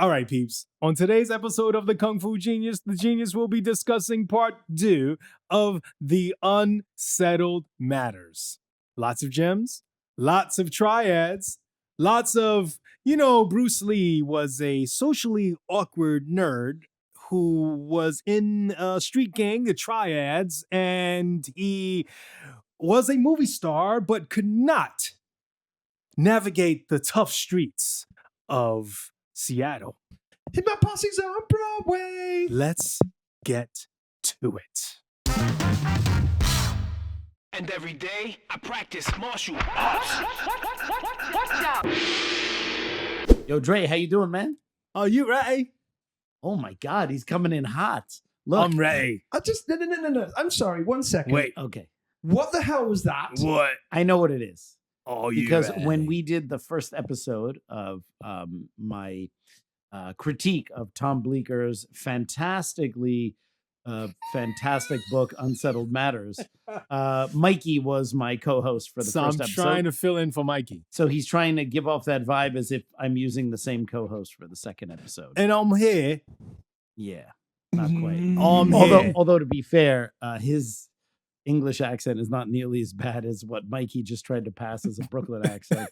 All right, peeps. On today's episode of the Kung Fu Genius, the Genius will be discussing part 2 of the Unsettled Matters. Lots of gems, lots of triads, lots of, Bruce Lee was a socially awkward nerd who was in a street gang, the Triads, and he was a movie star, but could not navigate the tough streets of Seattle. Hit my posse's on Broadway. Let's get to it. And every day I practice martial arts. Watch out! Yo, Dre, how you doing, man? Are you ready? Oh my God, he's coming in hot. Look, I'm ready. I just no. I'm sorry. 1 second. Wait. Okay, What the hell was that? What? I know what it is. Oh, you Because ready? when we did the first episode of my critique of Tom Bleecker's fantastic book, Unsettled Matters, Mikey was my co-host for the So first I'm episode. trying to fill in for Mikey. So he's trying to give off that vibe as if I'm using the same co-host for the second episode. And I'm here. Yeah, not quite. I'm here. Although to be fair, his English accent is not nearly as bad as what Mikey just tried to pass as a Brooklyn accent.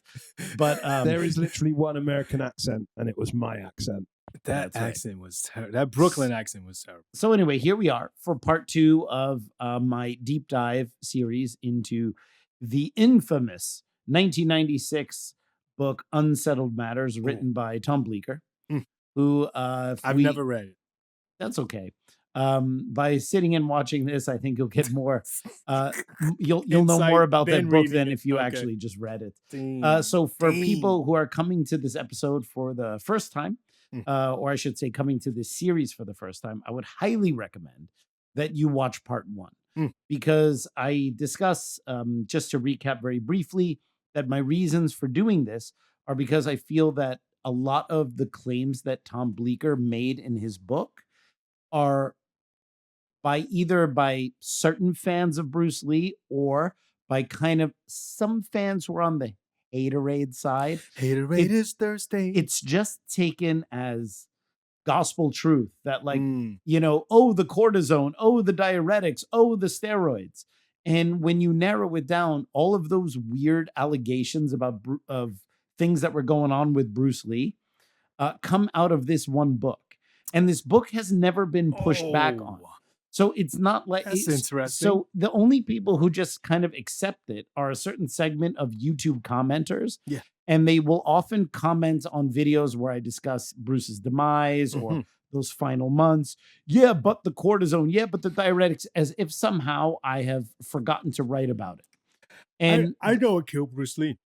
But There is literally one American accent, and it was my accent. That That's right. accent was terrible. That Brooklyn accent was terrible. So anyway, here we are for part 2 of my deep dive series into the infamous 1996 book Unsettled Matters, written by Tom Bleecker, who I've never read it. That's okay. By sitting and watching this, I think you'll get more. You'll know Insight, more about that then book reading than it. if you Okay. actually just read it. Dang. So for Dang. people who are coming to this episode for the first time, or I should say coming to this series for the first time, I would highly recommend that you watch part 1 because I discuss, just to recap very briefly, that my reasons for doing this are because I feel that a lot of the claims that Tom Bleecker made in his book are either by certain fans of Bruce Lee or by kind of some fans who are on the haterade side. Haterade is Thursday. It's just taken as gospel truth that like, Mm. oh, the cortisone, oh, the diuretics, oh, the steroids. And when you narrow it down, all of those weird allegations about of things that were going on with Bruce Lee come out of this one book. And this book has never been pushed back on. So it's not like That's interesting. So the only people who just kind of accept it are a certain segment of YouTube commenters. Yeah. And they will often comment on videos where I discuss Bruce's demise or those final months. Yeah, but the cortisone. Yeah, but the diuretics, as if somehow I have forgotten to write about it. And I know what killed Bruce Lee.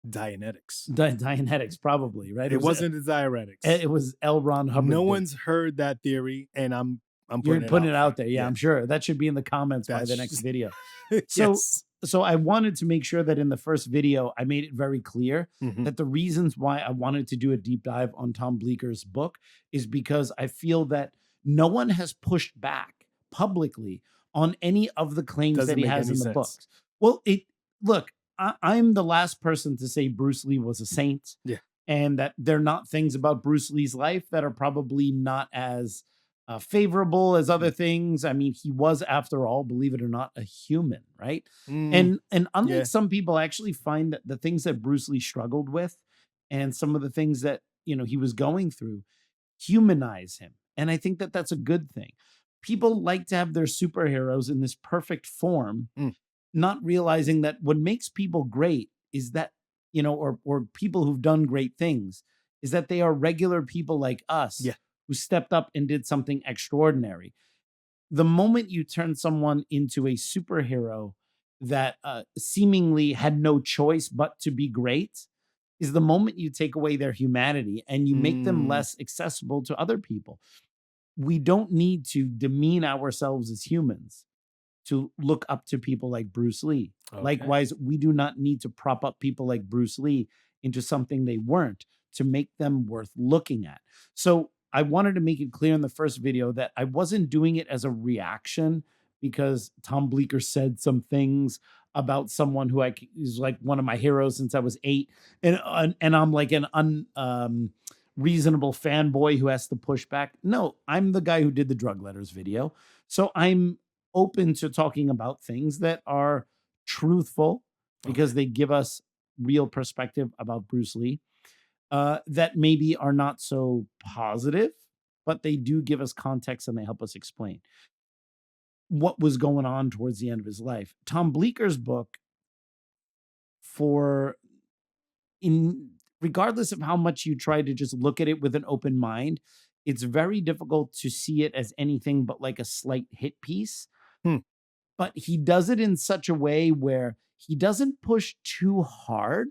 Dianetics. Dianetics, probably, right? It wasn't the diuretics. It was L. Ron Hubbard. No did. one's heard that theory, and I'm You're putting it out there. there. Yeah, I'm sure. That should be in the comments by the That's- next video. Yes. So I wanted to make sure that in the first video, I made it very clear Mhm. that the reasons why I wanted to do a deep dive on Tom Bleecker's book is because I feel that no one has pushed back publicly on any of the claims Doesn't that he make has any in the sense. books. Well, look, I'm the last person to say Bruce Lee was a saint. Yeah. And that there are not things about Bruce Lee's life that are probably not as favorable as other things. I mean, he was, after all, believe it or not, a human, right? Mm. And unlike Yeah. some people, I actually find that the things that Bruce Lee struggled with and some of the things that, he was going through humanize him. And I think that that's a good thing. People like to have their superheroes in this perfect form, not realizing that what makes people great is that, or people who've done great things, is that they are regular people like us. Yeah. Who stepped up and did something extraordinary. The moment you turn someone into a superhero that seemingly had no choice but to be great is the moment you take away their humanity and you make them less accessible to other people. We don't need to demean ourselves as humans to look up to people like Bruce Lee. Okay. Likewise, we do not need to prop up people like Bruce Lee into something they weren't to make them worth looking at. So I wanted to make it clear in the first video that I wasn't doing it as a reaction because Tom Bleecker said some things about someone who is like one of my heroes since I was 8. And I'm like an reasonable fanboy who has to push back. No, I'm the guy who did the drug letters video. So I'm open to talking about things that are truthful because they give us real perspective about Bruce Lee, that maybe are not so positive, but they do give us context and they help us explain what was going on towards the end of his life. Tom Bleecker's book, regardless of how much you try to just look at it with an open mind, it's very difficult to see it as anything but like a slight hit piece. But he does it in such a way where he doesn't push too hard,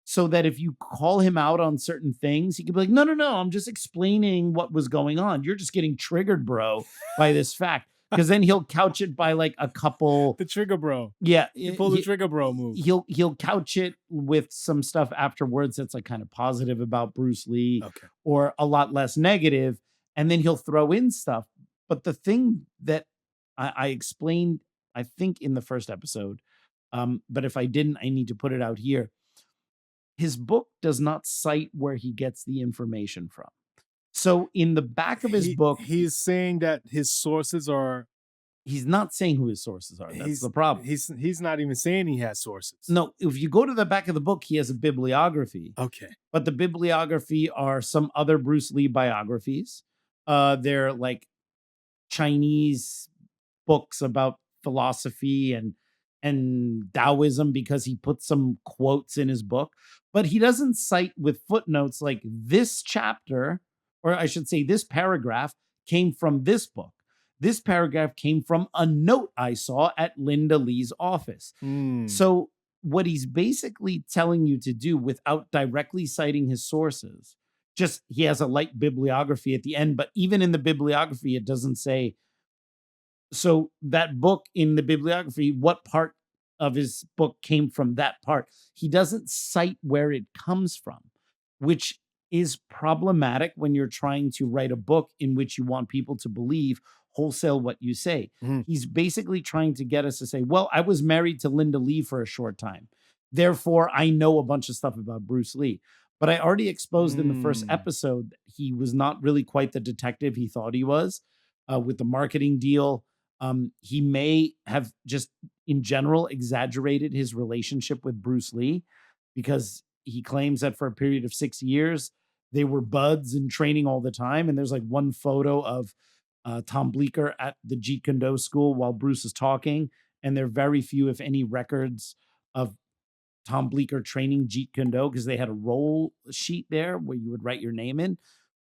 so that if you call him out on certain things, he could be like, no, I'm just explaining what was going on. You're just getting triggered, bro, by this fact. Because then he'll couch it by like a couple. The trigger bro. Yeah. He pulled the trigger bro move. He'll couch it with some stuff afterwards that's like kind of positive about Bruce Lee, or a lot less negative. And then he'll throw in stuff. But the thing that I explained, I think in the first episode, but if I didn't, I need to put it out here. His book does not cite where he gets the information from. So in the back of his book, he's saying that his sources are. He's not saying who his sources are. That's the problem. He's not even saying he has sources. No, if you go to the back of the book, he has a bibliography. Okay. But the bibliography are some other Bruce Lee biographies. They're like Chinese books about philosophy and Taoism, because he put some quotes in his book, but he doesn't cite with footnotes like this chapter, or I should say this paragraph came from this book. This paragraph came from a note I saw at Linda Lee's office. So what he's basically telling you to do without directly citing his sources, just he has a light bibliography at the end, but even in the bibliography, it doesn't say. So that book in the bibliography, what part of his book came from that part? He doesn't cite where it comes from, which is problematic when you're trying to write a book in which you want people to believe wholesale what you say. He's basically trying to get us to say, well, I was married to Linda Lee for a short time, therefore I know a bunch of stuff about Bruce Lee. But I already exposed in the first episode that he was not really quite the detective he thought he was, with the marketing deal. He may have just in general exaggerated his relationship with Bruce Lee, because he claims that for a period of 6 years, they were buds and training all the time. And there's like one photo of Tom Bleecker at the Jeet Kune Do school while Bruce is talking. And there are very few, if any, records of Tom Bleecker training Jeet Kune Do, because they had a roll sheet there where you would write your name in.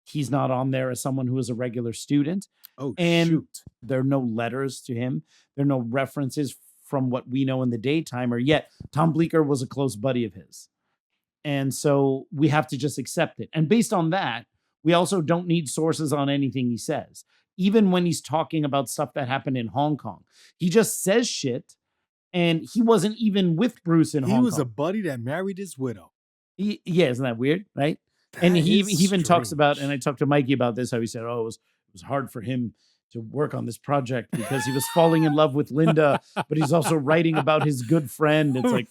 He's not on there as someone who was a regular student. Shoot. There are no letters to him. There are no references from what we know in the daytime, or yet Tom Bleecker was a close buddy of his. And so we have to just accept it. And based on that, we also don't need sources on anything he says. Even when he's talking about stuff that happened in Hong Kong, he just says shit. And he wasn't even with Bruce in Hong Kong. He was a buddy that married his widow. Yeah, isn't that weird? Right? And he even talks about, and I talked to Mikey about this, how he said, it was hard for him to work on this project because he was falling in love with Linda, but he's also writing about his good friend. It's like,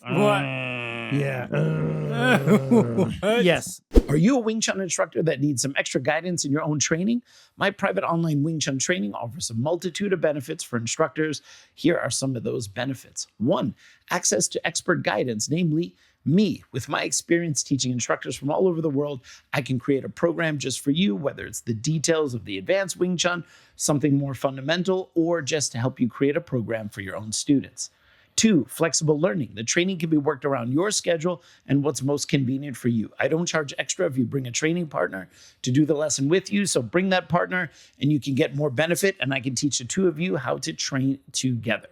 yes. Are you a Wing Chun instructor that needs some extra guidance in your own training? My private online Wing Chun training offers a multitude of benefits for instructors. Here are some of those benefits. 1, access to expert guidance, namely me. With my experience teaching instructors from all over the world, I can create a program just for you, whether it's the details of the advanced Wing Chun, something more fundamental, or just to help you create a program for your own students. 2, flexible learning. The training can be worked around your schedule and what's most convenient for you. I don't charge extra if you bring a training partner to do the lesson with you, so bring that partner and you can get more benefit, and I can teach the two of you how to train together.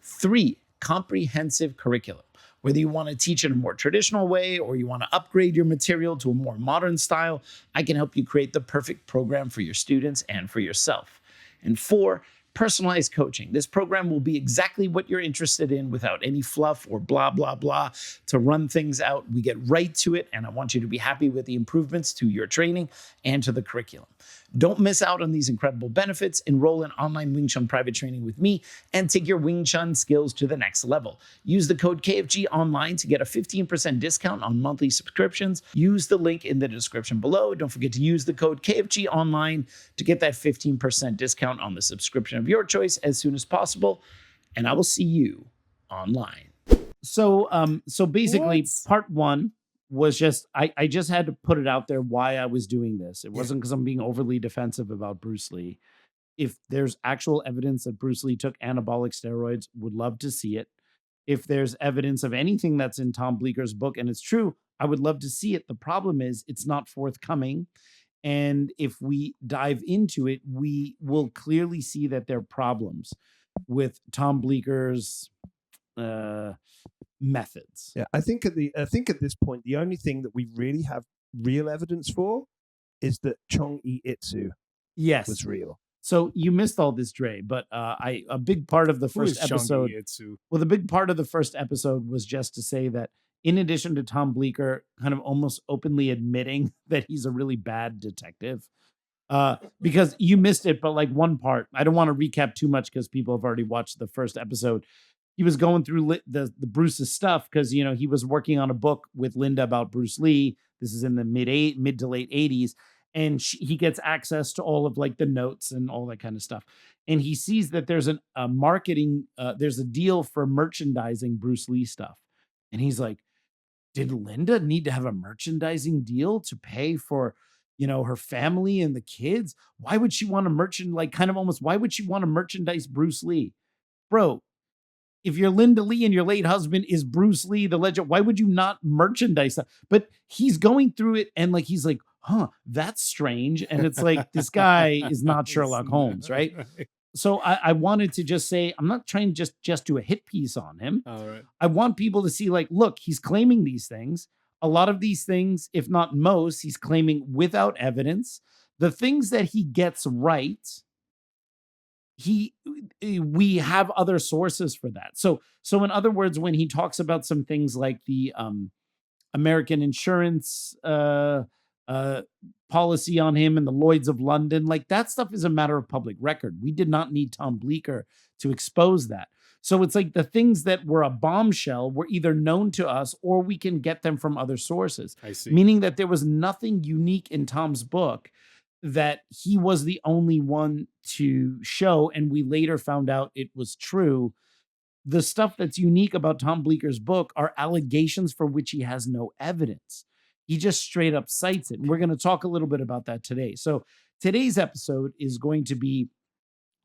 3, comprehensive curriculum. Whether you want to teach in a more traditional way or you want to upgrade your material to a more modern style, I can help you create the perfect program for your students and for yourself. And 4, personalized coaching. This program will be exactly what you're interested in without any fluff or blah, blah, blah to run things out. We get right to it, and I want you to be happy with the improvements to your training and to the curriculum. Don't miss out on these incredible benefits. Enroll in online Wing Chun private training with me and take your Wing Chun skills to the next level. Use the code KFG online to get a 15% discount on monthly subscriptions. Use the link in the description below. Don't forget to use the code KFG online to get that 15% discount on the subscription of your choice as soon as possible. And I will see you online. So basically, part one was just, I just had to put it out there why I was doing this. It wasn't because I'm being overly defensive about Bruce Lee. If there's actual evidence that Bruce Lee took anabolic steroids, would love to see it. If there's evidence of anything that's in Tom Bleecker's book and it's true, I would love to see it. The problem is it's not forthcoming. And if we dive into it, we will clearly see that there are problems with Tom Bleecker's methods. Yeah, I think at this point, the only thing that we really have real evidence for is that Chong E Itsu was real. So you missed all this, Dre, but a big part of the first episode. Well, the big part of the first episode was just to say that in addition to Tom Bleecker kind of almost openly admitting that he's a really bad detective, because you missed it, but like one part, I don't want to recap too much because people have already watched the first episode. He was going through the Bruce's stuff because, you know, he was working on a book with Linda about Bruce Lee. This is in the mid to late 80s. And he gets access to all of like the notes and all that kind of stuff. And he sees that there's a marketing, there's a deal for merchandising Bruce Lee stuff. And he's like, did Linda need to have a merchandising deal to pay for, you know, her family and the kids? Why would she want to why would she want to merchandise Bruce Lee? Bro, if you're Linda Lee and your late husband is Bruce Lee, the legend, why would you not merchandise that? But he's going through it and like, he's like, that's strange. And it's like, this guy is not Sherlock Holmes, right? So I wanted to just say, I'm not trying to just do a hit piece on him. All right. I want people to see like, look, he's claiming these things. A lot of these things, if not most, he's claiming without evidence. The things that he gets right, we have other sources for that. So in other words, when he talks about some things like the American insurance policy on him and the Lloyds of London, like that stuff is a matter of public record. We did not need Tom Bleecker to expose that. So it's like the things that were a bombshell were either known to us or we can get them from other sources. I see. Meaning that there was nothing unique in Tom's book that he was the only one to show, and we later found out it was true. The stuff that's unique about Tom Bleecker's book are allegations for which he has no evidence. He just straight up cites it. And we're going to talk a little bit about that today. So today's episode is going to be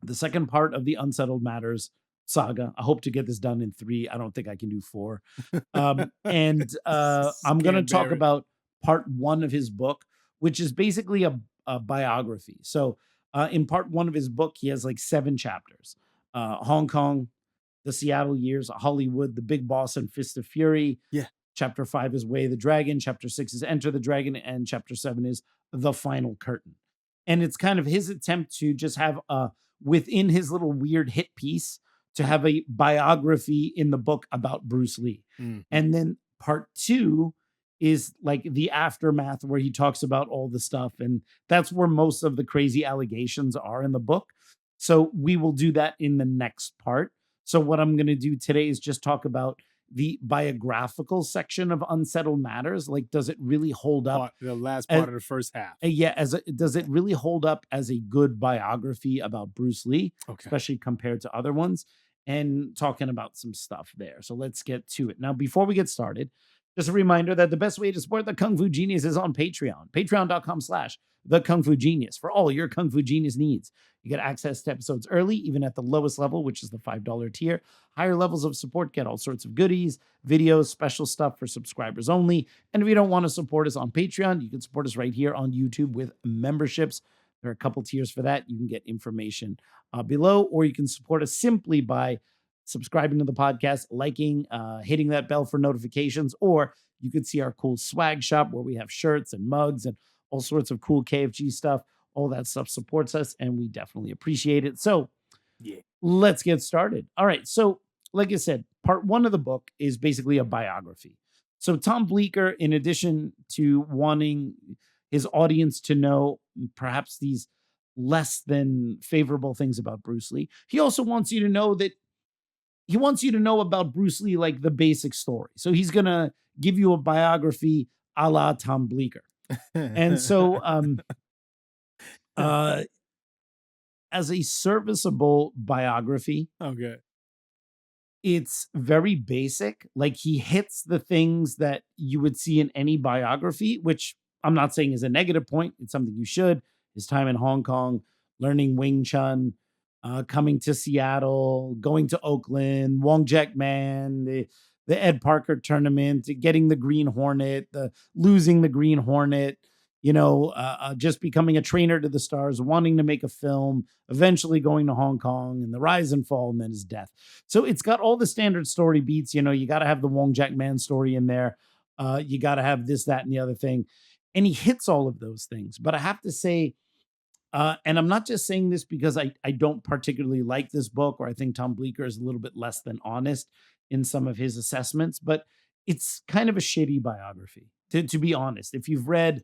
the second part of the Unsettled Matters saga. I hope to get this done in 3. I don't think I can do 4. I'm going to talk about part 1 of his book, which is basically a biography. So in part 1 of his book, he has like 7 chapters. Hong Kong, the Seattle years, Hollywood, the Big Boss and Fist of Fury. Yeah. Chapter 5 is Way of the Dragon. Chapter 6 is Enter the Dragon. And chapter 7 is The Final Curtain. And it's kind of his attempt to just have within his little weird hit piece to have a biography in the book about Bruce Lee. Mm. And then part 2 is like the aftermath where he talks about all the stuff. And that's where most of the crazy allegations are in the book. So we will do that in the next part. So what I'm going to do today is just talk about the biographical section of Unsettled Matters. Like, does it really hold up? The last part of the first half. Yeah. Does it really hold up as a good biography about Bruce Lee, Okay. especially compared to other ones, and talking about some stuff there. So let's get to it. Now, before we get started, just a reminder that the best way to support the Kung Fu Genius is on Patreon, patreon.com/the Kung Fu Genius for all your Kung Fu Genius needs. You get access to episodes early, even at the lowest level, which is the $5 tier. Higher levels of support get all sorts of goodies, videos, special stuff for subscribers only. And if you don't want to support us on Patreon, you can support us right here on YouTube with memberships. There are a couple tiers for that. You can get information below, or you can support us simply by subscribing to the podcast, liking, hitting that bell for notifications, or you could see our cool swag shop where we have shirts and mugs and all sorts of cool KFG stuff. All that stuff supports us, and we definitely appreciate it. So Yeah. Let's get started. All right. So, like I said, part one of the book is basically a biography. So, Tom Bleecker, in addition to wanting his audience to know perhaps these less than favorable things about Bruce Lee, he also wants you to know that he wants you to know about Bruce Lee, like the basic story. So, he's going to give you a biography a la Tom Bleecker. And so, as a serviceable biography, okay. it's very basic. Like he hits the things that you would see in any biography, which I'm not saying is a negative point. It's something you should. His time in Hong Kong, learning Wing Chun, coming to Seattle, going to Oakland, Wong Jack Man, the Ed Parker tournament, getting the Green Hornet, losing the Green Hornet, just becoming a trainer to the stars, wanting to make a film, eventually going to Hong Kong, and the rise and fall, and then his death. So it's got all the standard story beats. You got to have the Wong Jack Man story in there. You got to have this, that, and the other thing. And he hits all of those things. But I have to say, and I'm not just saying this because I don't particularly like this book, or I think Tom Bleecker is a little bit less than honest in some of his assessments, but it's kind of a shitty biography, to be honest. If you've read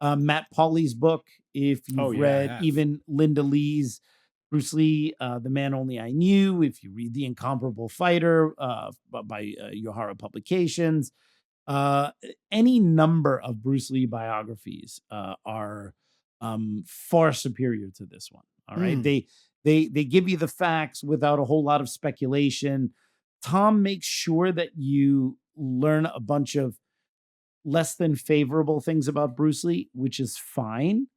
Matt Pauly's book, if you've read even Linda Lee's Bruce Lee, The Man Only I Knew, if you read The Incomparable Fighter by Yohara Publications, any number of Bruce Lee biographies are far superior to this one. All right. They give you the facts without a whole lot of speculation. Tom makes sure that you learn a bunch of less than favorable things about Bruce Lee, which is fine,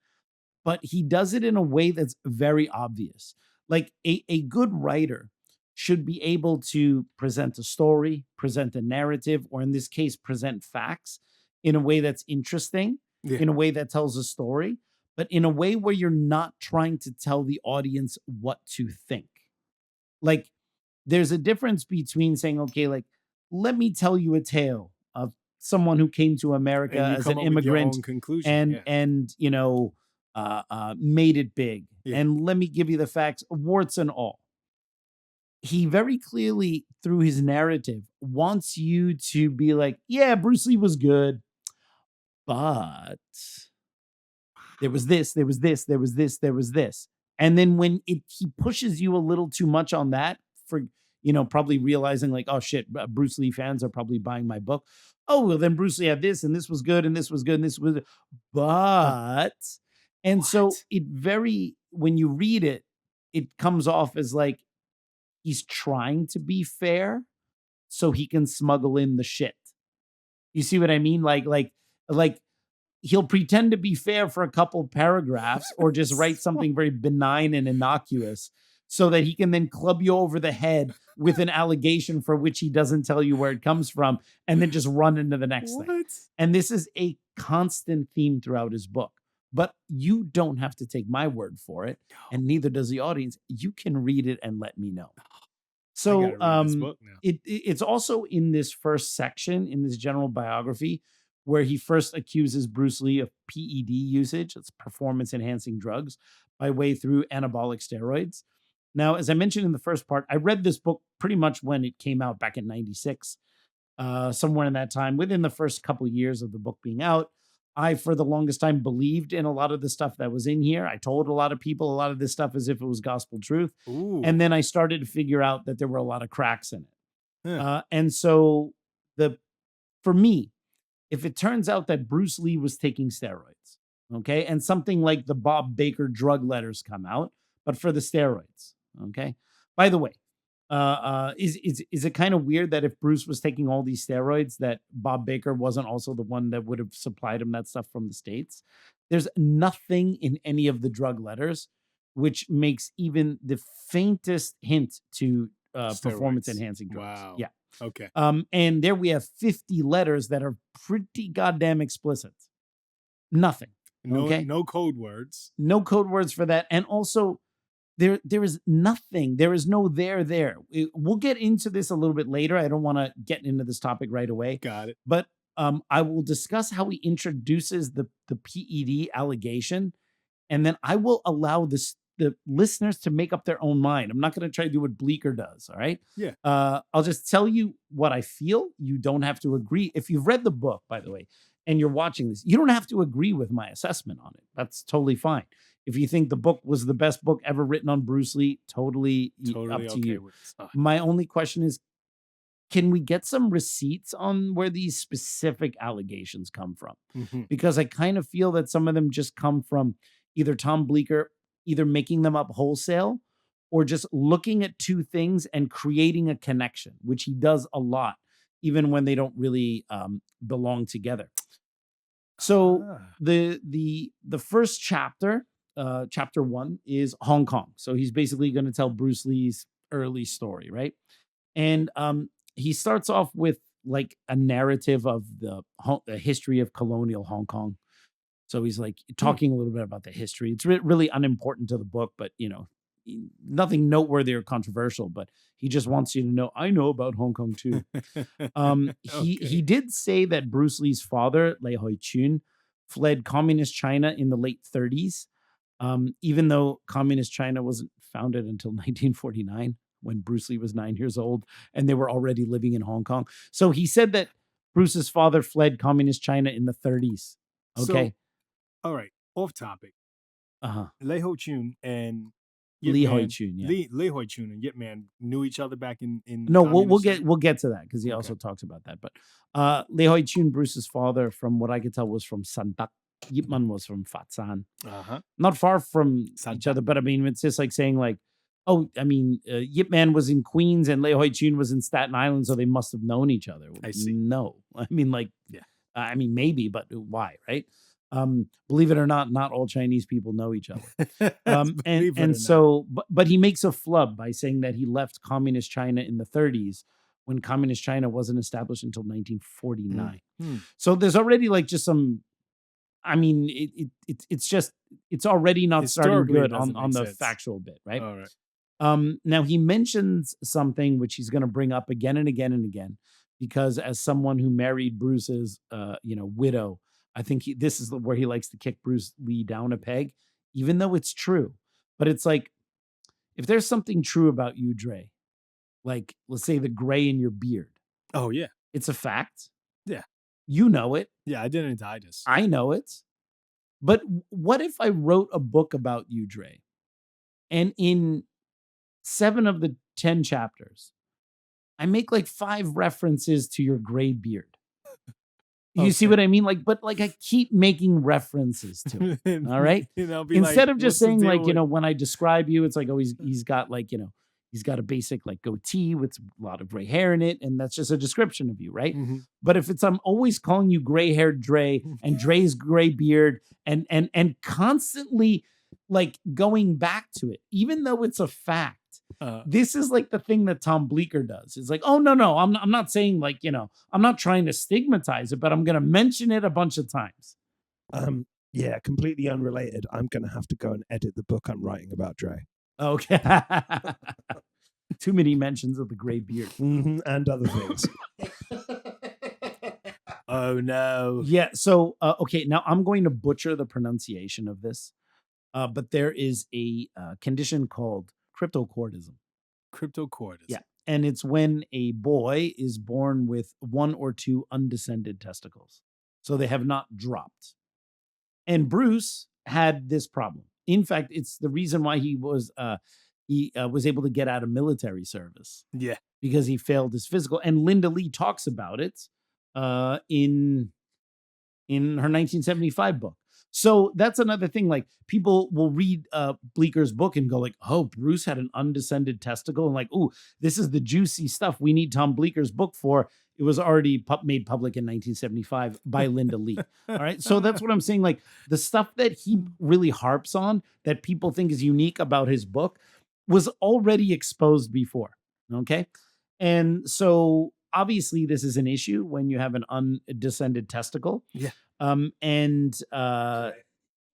but he does it in a way that's very obvious. Like a good writer should be able to present a story, present a narrative, or in this case, present facts in a way that's interesting, in a way that tells a story, but in a way where you're not trying to tell the audience what to think. Like, there's a difference between saying, okay, like, let me tell you a tale of someone who came to America as an immigrant and made it big. Yeah. And let me give you the facts, warts and all. He very clearly, through his narrative, wants you to be like, yeah, Bruce Lee was good, but there was this, there was this, there was this, there was this. And then when he pushes you a little too much on that, for probably realizing like, oh shit, Bruce Lee fans are probably buying my book. Oh, well, then Bruce Lee had this, and this was good, and this was good, and this was, but, and what? So when you read it, it comes off as like he's trying to be fair so he can smuggle in the shit. You see what I mean? Like he'll pretend to be fair for a couple paragraphs or just write something very benign and innocuous so that he can then club you over the head with an allegation for which he doesn't tell you where it comes from and then just run into the next thing. And this is a constant theme throughout his book. But you don't have to take my word for it, and neither does the audience. You can read it and let me know. So it's also in this first section, in this general biography, where he first accuses Bruce Lee of PED usage, it's performance-enhancing drugs, by way through anabolic steroids. Now, as I mentioned in the first part, I read this book pretty much when it came out back in 96, somewhere in that time, within the first couple of years of the book being out. I, for the longest time, believed in a lot of the stuff that was in here. I told a lot of people a lot of this stuff as if it was gospel truth. Ooh. And then I started to figure out that there were a lot of cracks in it. Yeah. And so for me, if it turns out that Bruce Lee was taking steroids, okay, and something like the Bob Baker drug letters come out, but for the steroids, okay? By the way, is it kind of weird that if Bruce was taking all these steroids, that Bob Baker wasn't also the one that would have supplied him that stuff from the States? There's nothing in any of the drug letters which makes even the faintest hint to performance-enhancing drugs. Wow. Yeah. Okay. And there we have 50 letters that are pretty goddamn explicit. Nothing. Okay. No code words. No code words for that. And also, there is nothing. There is no there. We'll get into this a little bit later. I don't want to get into this topic right away. Got it. But I will discuss how he introduces the PED allegation, and then I will allow this the listeners to make up their own mind. I'm not going to try to do what Bleecker does. All right. Yeah. I'll just tell you what I feel. You don't have to agree. If you've read the book, by the way, and you're watching this, you don't have to agree with my assessment on it. That's totally fine. If you think the book was the best book ever written on Bruce Lee, totally up to okay you. with it. My only question is, can we get some receipts on where these specific allegations come from? Mhm. Because I kind of feel that some of them just come from either Tom Bleecker, either making them up wholesale, or just looking at two things and creating a connection, which he does a lot, even when they don't really belong together. So Ah. the first chapter, chapter 1, is Hong Kong. So he's basically going to tell Bruce Lee's early story, right? And he starts off with like a narrative of the history of colonial Hong Kong. So he's like talking a little bit about the history. It's really unimportant to the book, but nothing noteworthy or controversial. But he just wants you to know, I know about Hong Kong too. He did say that Bruce Lee's father, Lei Hoi-chun, fled communist China in the late 30s, even though communist China wasn't founded until 1949. When Bruce Lee was 9 years old and they were already living in Hong Kong. So he said that Bruce's father fled communist China in the 30s. Okay. So, all right. Off topic. Uh-huh. Lei Ho-chun and Lee Hoi-chun, yeah. Lei Hoi-chun and Yip Man knew each other back in No, we'll communist China? get to that because he also talks about that. But Lei Hoi-chun, Bruce's father, from what I could tell, was from Sandak. Yip Man was from Fatsan. Uh-huh. Not far from each Sandak. other, but I mean, it's just like saying like, oh, I mean, Yip Man was in Queens and Lei Hoi-chun was in Staten Island, so they must have known each other. I see. No, I mean, like, Yeah. I mean, maybe, but why, right? Believe it or not all Chinese people know each other. But he makes a flub by saying that he left communist China in the 30s when communist China wasn't established until 1949. So there's already like just some. I mean, it's already not starting Historically, it good doesn't on make the sense. factual bit, right? All right. Now he mentions something which he's going to bring up again and again and again, because as someone who married Bruce's, widow, I think this is where he likes to kick Bruce Lee down a peg, even though it's true. But it's like, if there's something true about you, Dre, like let's say the gray in your beard, Oh, yeah. it's a fact. Yeah. You know it. Yeah, I didn't die this. I know it. But what if I wrote a book about you, Dre, and in 7 of the 10 chapters, I make like 5 references to your gray beard. You see Okay. what I mean? Like, but like I keep making references to it. All right. Instead of just saying like, when I describe you, it's like, oh, he's got like, he's got a basic like goatee with a lot of gray hair in it. And that's just a description of you, right? But if I'm always calling you gray haired Dre and Dre's gray beard and constantly like going back to it, even though it's a fact, this is like the thing that Tom Bleecker does. It's like, oh, no, I'm not saying like, I'm not trying to stigmatize it, but I'm going to mention it a bunch of times. Yeah, completely unrelated. I'm going to have to go and edit the book I'm writing about Dre. Okay. Too many mentions of the gray beard. And other things. Oh, no. Yeah. So, okay. Now I'm going to butcher the pronunciation of this, but there is a condition called cryptorchidism. Cryptorchidism. Yeah. And it's when a boy is born with 1 or 2 undescended testicles. So they have not dropped. And Bruce had this problem. In fact, it's the reason why he was able to get out of military service. Yeah. Because he failed his physical. And Linda Lee talks about it in her 1975 book. So that's another thing. Like people will read Bleecker's book and go like, oh, Bruce had an undescended testicle. And like, oh, this is the juicy stuff we need Tom Bleecker's book for. It was already made public in 1975 by Linda Lee. All right. So that's what I'm saying. Like the stuff that he really harps on that people think is unique about his book was already exposed before. Okay. And so obviously this is an issue when you have an undescended testicle. Yeah.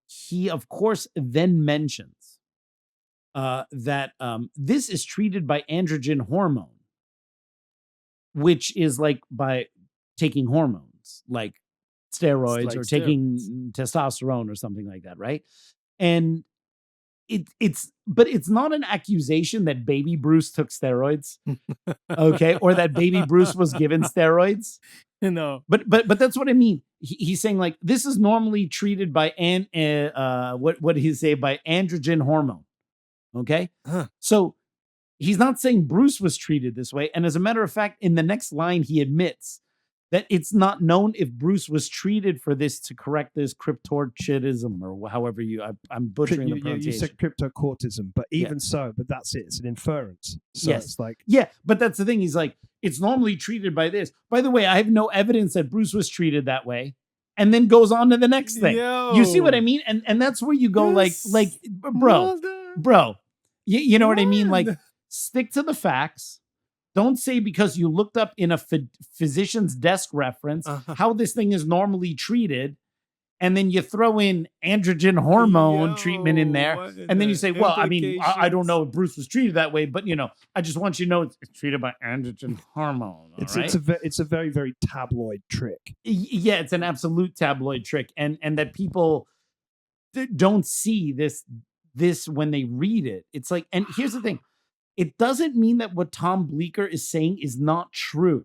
He, of course, then mentions that this is treated by androgen hormone, which is like by taking hormones like steroids like or taking testosterone or something like that, right? And but it's not an accusation that baby Bruce took steroids, okay, or that baby Bruce was given steroids. No. But that's what I mean. He's saying like this is normally treated by what did he say, by androgen hormone. Okay, so he's not saying Bruce was treated this way. And as a matter of fact, in the next line, he admits that it's not known if Bruce was treated for this to correct this cryptorchidism, or however I'm butchering the pronunciation. You said cryptocortism, but even so, but that's it. It's an inference. So Yes. it's like, Yeah, but that's the thing. He's like, it's normally treated by this. By the way, I have no evidence that Bruce was treated that way. And then goes on to the next thing. You see what I mean? And that's where you go Yes. like, bro, you know what I mean? Like, stick to the facts. Don't say because you looked up in a physician's desk reference how this thing is normally treated, and then you throw in androgen hormone treatment in there, and then you say, well, I mean, I don't know if Bruce was treated that way, but, you know, I just want you to know it's treated by androgen hormone. it's a very, very tabloid trick. Yeah, it's an absolute tabloid trick, and that people don't see this when they read it. It's like, and here's the thing. It doesn't mean that what Tom Bleecker is saying is not true.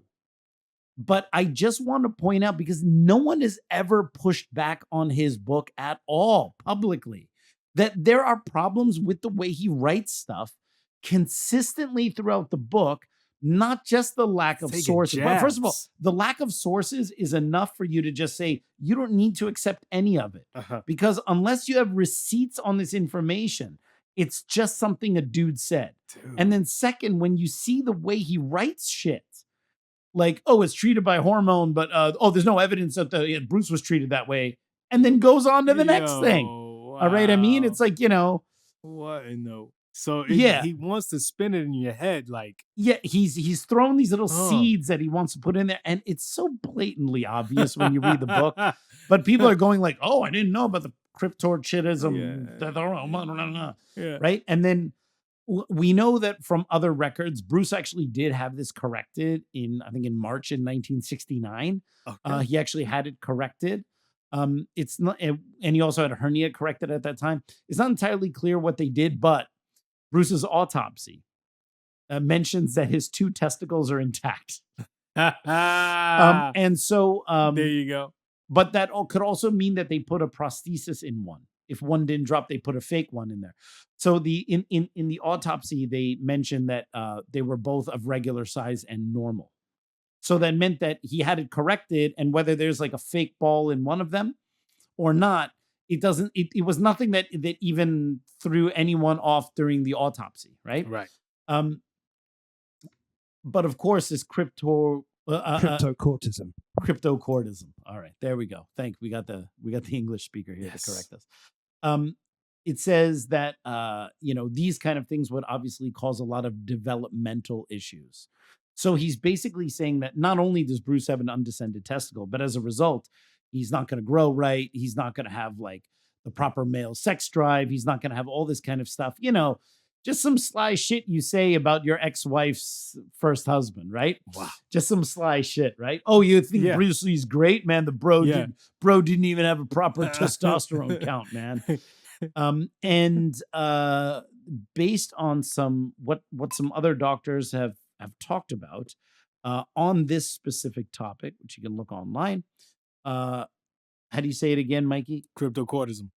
But I just want to point out, because no one has ever pushed back on his book at all publicly, that there are problems with the way he writes stuff consistently throughout the book, not just the lack of sources. But first of all, the lack of sources is enough for you to just say, you don't need to accept any of it. Because unless you have receipts on this information, it's just something a dude said. And then second, when you see the way he writes shit, like, oh, it's treated by hormone, but there's no evidence that Bruce was treated that way, and then goes on to the next thing. Wow. All right, I mean, it's like, you know, what in the so he wants to spin it in your head, like, yeah, he's thrown these little seeds that he wants to put in there, and it's so blatantly obvious when you read the book. But people are going like, oh, I didn't know about the cryptorchidism, right? And then we know that from other records, Bruce actually did have this corrected in March in 1969. He actually had it corrected. It's not, and he also had a hernia corrected at that time. It's not entirely clear what they did, but Bruce's autopsy mentions that his 2 testicles are intact. And so there you go. But that could also mean that they put a prosthesis in one. If one didn't drop, they put a fake one in there. So in the autopsy, they mentioned that they were both of regular size and normal. So that meant that he had it corrected, and whether there's like a fake ball in one of them or not, it was nothing that even threw anyone off during the autopsy, right? Right. But of course, this Cryptocortism. Cryptocortism. All right, there we go. We got the English speaker here to correct us. It says that these kind of things would obviously cause a lot of developmental issues. So he's basically saying that not only does Bruce have an undescended testicle, but as a result, he's not going to grow right. He's not going to have like the proper male sex drive. He's not going to have all this kind of stuff. You know, just some sly shit you say about your ex-wife's first husband, right? Wow. Just some sly shit, right? Oh, you think Bruce Lee's great, man? The bro didn't even have a proper testosterone count, man. Based on what some other doctors have talked about on this specific topic, which you can look online. How do you say it again, Mikey? Cryptocortism.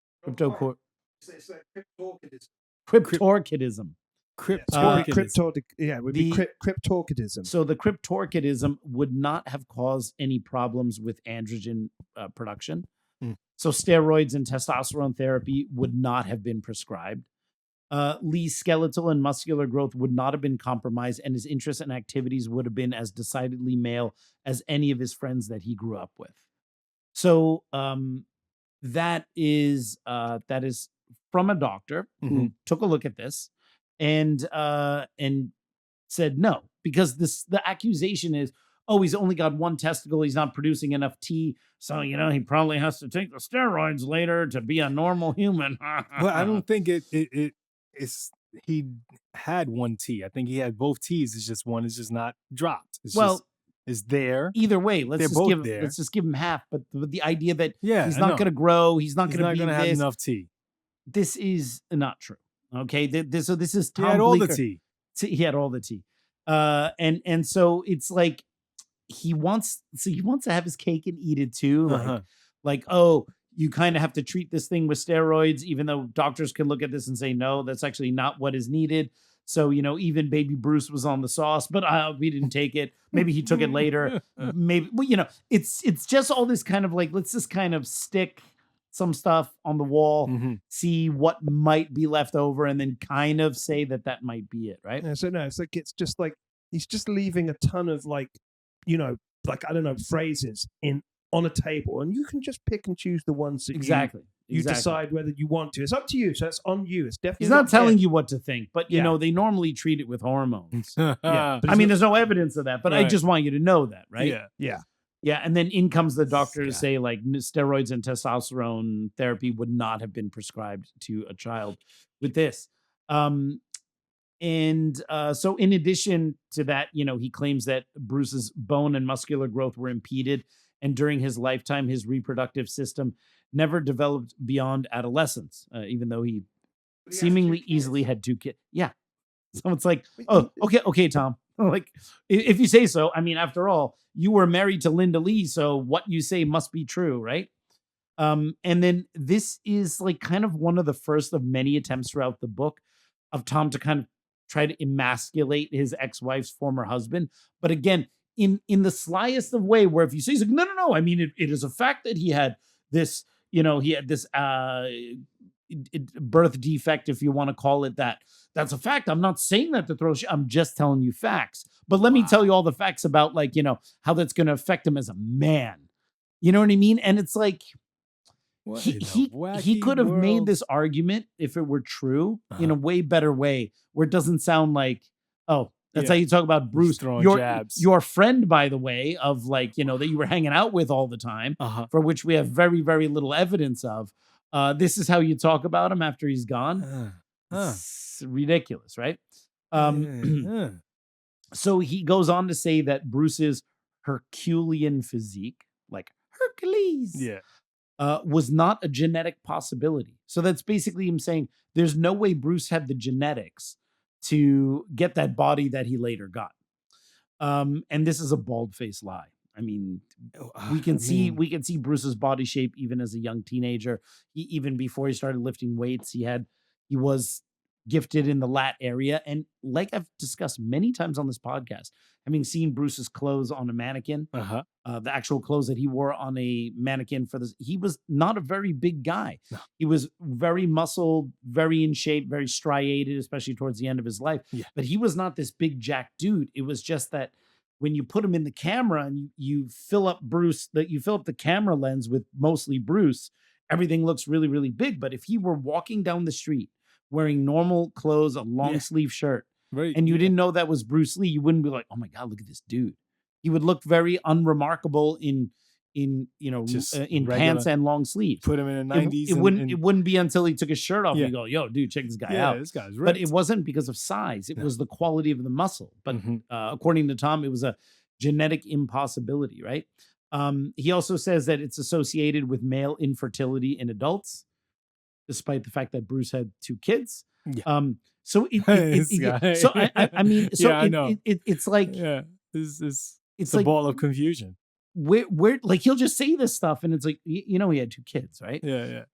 Cryptorchidism. Cryptorchidism. It would be cryptorchidism. So the cryptorchidism would not have caused any problems with androgen production. So steroids and testosterone therapy would not have been prescribed. Lee's skeletal and muscular growth would not have been compromised, and his interests and activities would have been as decidedly male as any of his friends that he grew up with. So that is from a doctor who took a look at this and said no, because the accusation is, oh, he's only got one testicle, he's not producing enough T, so he probably has to take the steroids later to be a normal human. Well, I don't think it's he had one T. I think he had both T's. It's just one is just not dropped. It's there. Either way, let's just give him half. But the idea that he's not going to grow, he's not going to have enough T. This is not true. Okay, so this is He Tom had all the Bleecker. tea. He had all the tea. And so it's like he wants to have his cake and eat it too. Uh-huh. Like, oh, you kind of have to treat this thing with steroids, even though doctors can look at this and say, no, that's actually not what is needed. So, even baby Bruce was on the sauce, but we didn't take it. Maybe he took it later. Maybe, well, it's just all this kind of like, let's just kind of stick some stuff on the wall, see what might be left over, and then kind of say that might be it, right? Yeah, so no, it's just like he's just leaving a ton of like, like I don't know, phrases on a table, and you can just pick and choose the ones that you decide whether you want to. It's up to you, so it's on you. It's definitely he's not telling you what to think, but they normally treat it with hormones. Yeah, I mean, there's no evidence of that, but I just want you to know that, right? Yeah. And then in comes the doctor to say like steroids and testosterone therapy would not have been prescribed to a child with this. So in addition to that, he claims that Bruce's bone and muscular growth were impeded, and during his lifetime, his reproductive system never developed beyond adolescence, even though he seemingly easily had 2 kids. Yeah. So it's like, oh, okay, Tom. Like, if you say so, I mean, after all, you were married to Linda Lee, so what you say must be true, right? And then this is like kind of one of the first of many attempts throughout the book of Tom to kind of try to emasculate his ex-wife's former husband. But again, in the slyest of way, where if you say, he's like, no, I mean, it is a fact that he had this, birth defect, if you want to call it that. That's a fact. I'm not saying that to throw shit. I'm just telling you facts. But let me tell you all the facts about like, how that's going to affect him as a man. You know what I mean? And it's like, he could have made this argument if it were true in a way better way, where it doesn't sound like, oh, that's how you talk about Bruce, your friend, by the way, of like, that you were hanging out with all the time, for which we have very, very little evidence of. This is how you talk about him after he's gone. It's ridiculous, right? So he goes on to say that Bruce's Herculean physique, like Hercules, was not a genetic possibility. So that's basically him saying there's no way Bruce had the genetics to get that body that he later got. And this is a bald-faced lie. I mean, we can see Bruce's body shape even as a young teenager. Even before he started lifting weights, he was gifted in the lat area. And like I've discussed many times on this podcast, having seen Bruce's clothes on a mannequin, the actual clothes that he wore on a mannequin for this, he was not a very big guy. No. He was very muscled, very in shape, very striated, especially towards the end of his life. Yeah. But he was not this big jack dude. It was just that when you put him in the camera and you fill up the camera lens with mostly Bruce, everything looks really, really big. But if he were walking down the street wearing normal clothes, a long sleeve shirt, and you didn't know that was Bruce Lee, you wouldn't be like, oh my God, look at this dude. He would look very unremarkable in pants and long sleeves. Put him in the 90s. It wouldn't be until he took his shirt off and you go, yo, dude, check this guy out. This guy's ripped. But it wasn't because of size. It was the quality of the muscle. But according to Tom, it was a genetic impossibility, right? He also says that it's associated with male infertility in adults, despite the fact that Bruce had 2 kids. Yeah. I mean, it's like, it's a ball of confusion. Where like he'll just say this stuff and it's like, he had 2 kids, right?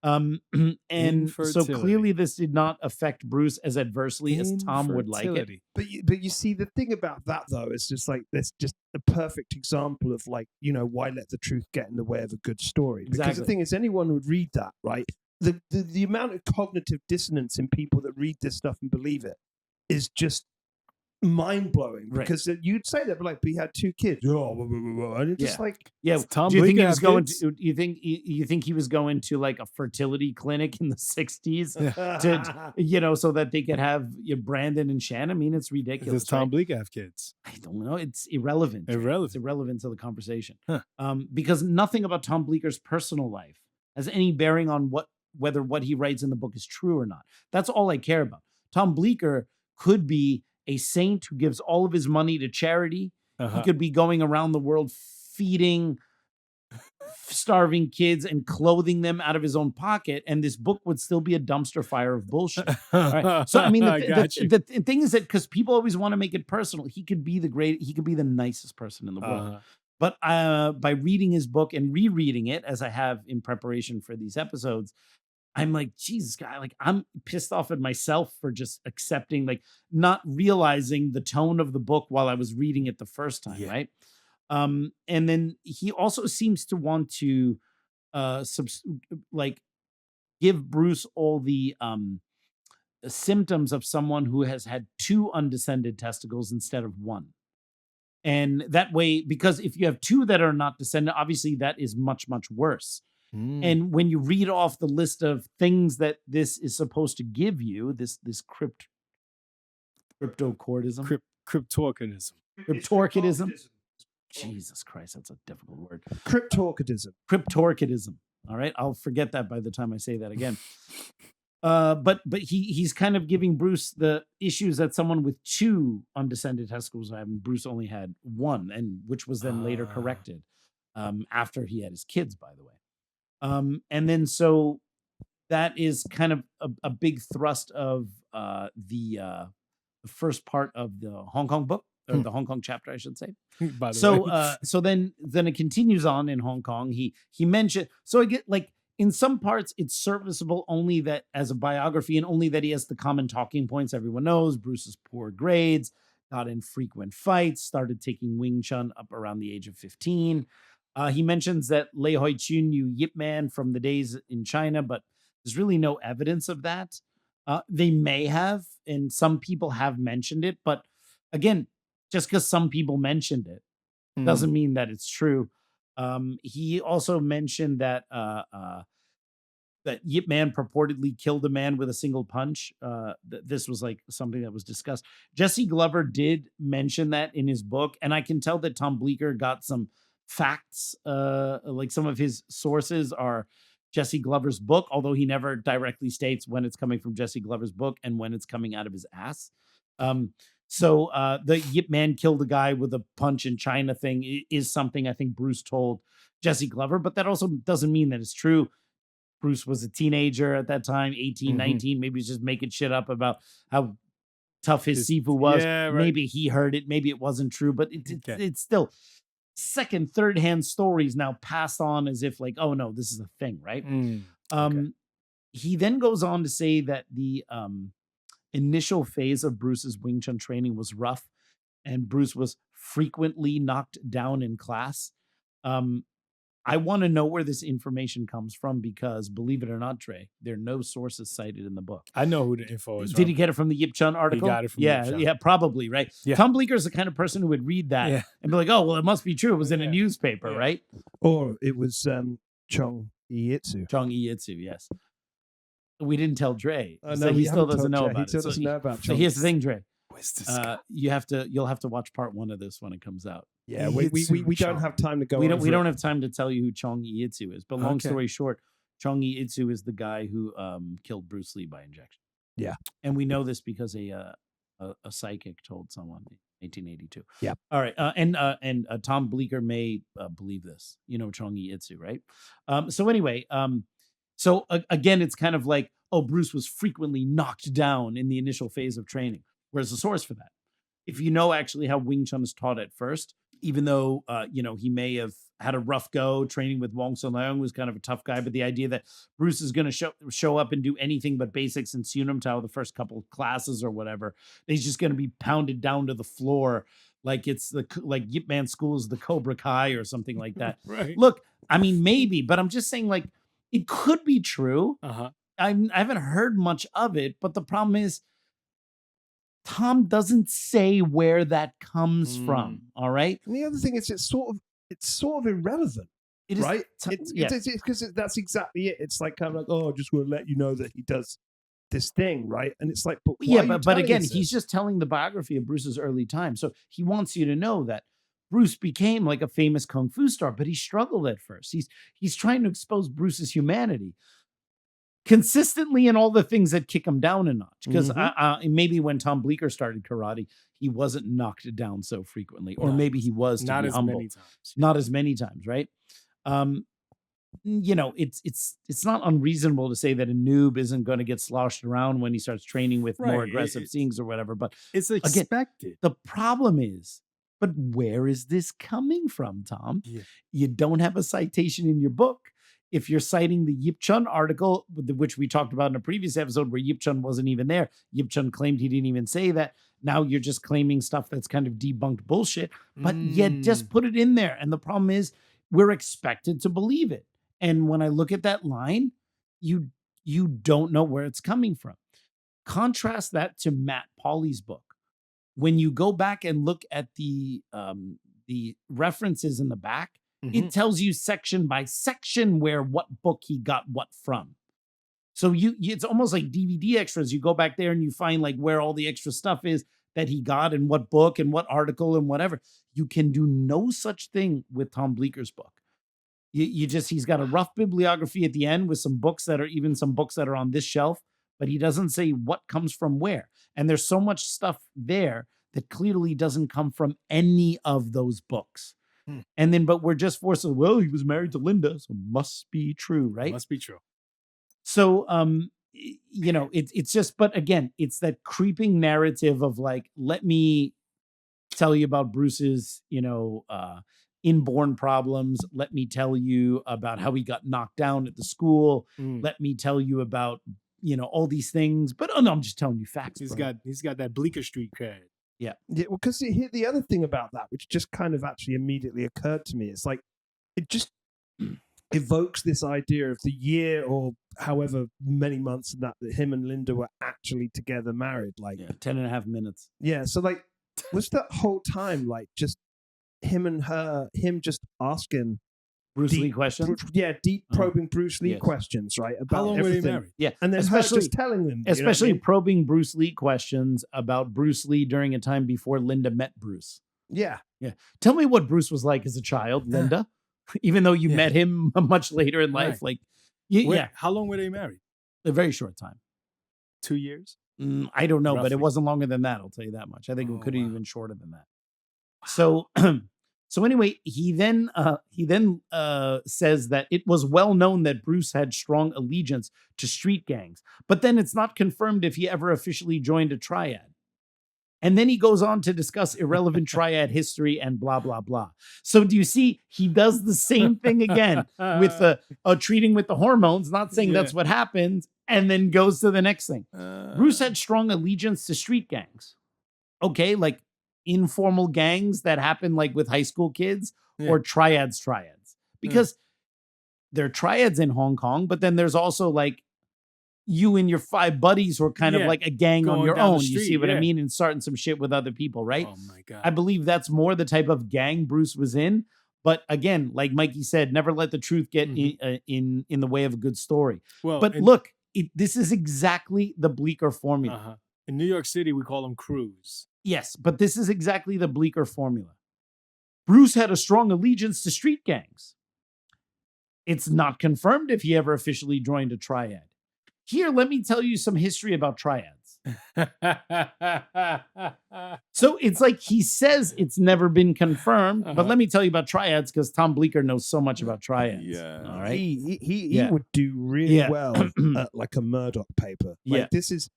And so clearly this did not affect Bruce as adversely as Tom would like it. But you see, the thing about that though is just like, that's just a perfect example of like, why let the truth get in the way of a good story? Because the thing is, anyone would read that, right? The amount of cognitive dissonance in people that read this stuff and believe it is just mind-blowing, because you'd say that, but like, he had 2 kids. And it's just like, Tom do you think Bleecker he was going to, you think he was going to like a fertility clinic in the 60s to, so that they could have Brandon and Shan? I mean, it's ridiculous. Does Tom Bleecker have kids? I don't know. It's irrelevant. It's irrelevant to the conversation. Because nothing about Tom Bleecker's personal life has any bearing on whether what he writes in the book is true or not. That's all I care about. Tom Bleecker could be a saint who gives all of his money to charity. He could be going around the world feeding starving kids and clothing them out of his own pocket, and this book would still be a dumpster fire of bullshit. All right? So I mean, the thing is that because people always want to make it personal, he could be the nicest person in the world. But by reading his book and rereading it, as I have in preparation for these episodes, I'm like, Jesus, guy, like I'm pissed off at myself for just accepting, like not realizing the tone of the book while I was reading it the first time, right? And then he also seems to want to like give Bruce all the symptoms of someone who has had 2 undescended testicles instead of 1. And that way, because if you have 2 that are not descendant, obviously that is much, much worse. And when you read off the list of things that this is supposed to give you, this cryptorchidism. Cryptorchidism. Jesus Christ, that's a difficult word. Cryptorchidism. All right, I'll forget that by the time I say that again. But he's kind of giving Bruce the issues that someone with 2 undescended testicles have, and Bruce only had 1, and which was then later corrected after he had his kids, by the way. And then so that is kind of a big thrust of the first part of the Hong Kong book, or the Hong Kong chapter, I should say. By the way. So then it continues on in Hong Kong. He mentioned, so I get like in some parts it's serviceable only that as a biography, and only that he has the common talking points everyone knows: Bruce's poor grades, got in frequent fights, started taking Wing Chun up around the age of 15. He mentions that Lei Hoi Chun knew Yip Man from the days in China, but there's really no evidence of that. They may have, and some people have mentioned it, but again, just because some people mentioned it doesn't mean that it's true. He also mentioned that that Yip Man purportedly killed a man with a single punch. This was like something that was discussed. Jesse Glover did mention that in his book, and I can tell that Tom Bleecker got some facts, like some of his sources are Jesse Glover's book, although he never directly states when it's coming from Jesse Glover's book and when it's coming out of his ass. So the Yip Man killed a guy with a punch in China thing is something I think Bruce told Jesse Glover, but that also doesn't mean that it's true. Bruce was a teenager at that time, 18, 19, maybe he's just making shit up about how tough his Sifu was. Yeah, right. Maybe he heard it, maybe it wasn't true, but it's still second, third hand stories now passed on as if like, oh no, this is a thing, right? He then goes on to say that the initial phase of Bruce's Wing Chun training was rough, and Bruce was frequently knocked down in class. I want to know where this information comes from, because believe it or not, Trey, there are no sources cited in the book. I know who the info is. Did he get it from the Yip Chun article? He got it from Yip Chun. Yeah, probably, right? Yeah. Tom Bleecker is the kind of person who would read that and be like, oh, well, it must be true. It was in a newspaper, right? Or it was Chong E Itsu. Chong E Itsu, yes. We didn't tell Dre. No, so he still doesn't know Dre. about he it. Still doesn't know about so here's the thing, Dre. You'll have to watch part 1 of this when it comes out. Yeah, we don't have time to go. We don't have time to tell you who Chong E Itsu is. But long story short, Chong E Itsu is the guy who killed Bruce Lee by injection. Yeah, and we know this because a psychic told someone in 1882. Yeah. All right, and Tom Bleecker may believe this. You know Chong E Itsu, right? So anyway, so again, it's kind of like, oh, Bruce was frequently knocked down in the initial phase of training. Where's the source for that? If you know actually how Wing Chun is taught at first, even though, he may have had a rough go training with Wong Sun Leung, was kind of a tough guy, but the idea that Bruce is going to show up and do anything but basics in Sunam Tao the first couple of classes or whatever, he's just going to be pounded down to the floor like it's like Yip Man School is the Cobra Kai or something like that. Right. Look, I mean, maybe, but I'm just saying, like, it could be true. I haven't heard much of it, but the problem is, Tom doesn't say where that comes from. All right. And the other thing is, it's sort of irrelevant. It is, right? It's because that's exactly it. It's like kind of like, oh, I just want to let you know that he does this thing, right? And it's like, but but again, he's just telling the biography of Bruce's early time, so he wants you to know that Bruce became like a famous kung fu star, but he struggled at first. He's trying to expose Bruce's humanity consistently in all the things that kick him down a notch. Because maybe when Tom Bleecker started karate, he wasn't knocked down so frequently, or maybe he was not as many times. Not as many times, right? it's not unreasonable to say that a noob isn't going to get sloshed around when he starts training with more Right, aggressive things or whatever. But It's expected. the problem is, but where is this coming from, Tom? Yeah. You don't have a citation in your book. If you're citing the Yip Chun article, which we talked about in a previous episode where Yip Chun wasn't even there, Yip Chun claimed he didn't even say that. Now you're just claiming stuff that's kind of debunked bullshit, but yet just put it in there. And the problem is we're expected to believe it. And when I look at that line, you don't know where it's coming from. Contrast that to Matt Pauly's book. When you go back and look at the references in the back, it tells you section by section where what book he got what from. So it's almost like DVD extras. You go back there and you find like where all the extra stuff is that he got and what book and what article and whatever. You can do no such thing with Tom Bleecker's book. He's got a rough bibliography at the end with some books that are on this shelf, but he doesn't say what comes from where. And there's so much stuff there that clearly doesn't come from any of those books. And then, but we're just forced to, well, he was married to Linda, so must be true, right? Must be true. So, it's just, but again, it's that creeping narrative of like, let me tell you about Bruce's, inborn problems. Let me tell you about how he got knocked down at the school. Let me tell you about, all these things. But no, I'm just telling you facts. He's bro. got that Bleecker Street cred. Yeah, well, because the other thing about that, which just kind of actually immediately occurred to me, it's like it just evokes this idea of the year or however many months that him and Linda were actually together married. Like 10 and a half minutes. Yeah, so like was that whole time like just him just asking Bruce Lee questions? Deep probing Bruce Lee questions, right? About How long everything. were they married? Yeah. And then especially just telling them. Especially probing Bruce Lee questions about Bruce Lee during a time before Linda met Bruce. Yeah. Yeah. Tell me what Bruce was like as a child, Linda, even though you met him much later in life. Right. Like, How long were they married? A very short time. 2 years? I don't know, but it Roughly. wasn't longer than that. I'll tell you that much. I think it could have even shorter than that. So anyway, he then says that it was well known that Bruce had strong allegiance to street gangs, but then it's not confirmed if he ever officially joined a triad. And then he goes on to discuss irrelevant triad history and blah, blah, blah. So do you see, he does the same thing again with treating with the hormones, not saying that's what happened, and then goes to the next thing. Bruce had strong allegiance to street gangs. Okay, like informal gangs that happen like with high school kids or triads. Because there are triads in Hong Kong, but then there's also like you and your 5 buddies who are kind of like a gang on your own. You see what I mean? And starting some shit with other people, right? Oh my God. I believe that's more the type of gang Bruce was in. But again, like Mikey said, never let the truth get in the way of a good story. Well, but look, this is exactly the Bleecker formula. In New York City, we call them crews. Yes, but this is exactly the Bleecker formula. Bruce had a strong allegiance to street gangs. It's not confirmed if he ever officially joined a triad. Here, let me tell you some history about triads. So it's like he says it's never been confirmed, but let me tell you about triads because Tom Bleecker knows so much about triads. Yeah. All right. He would do really well at like a Murdoch paper. Like this is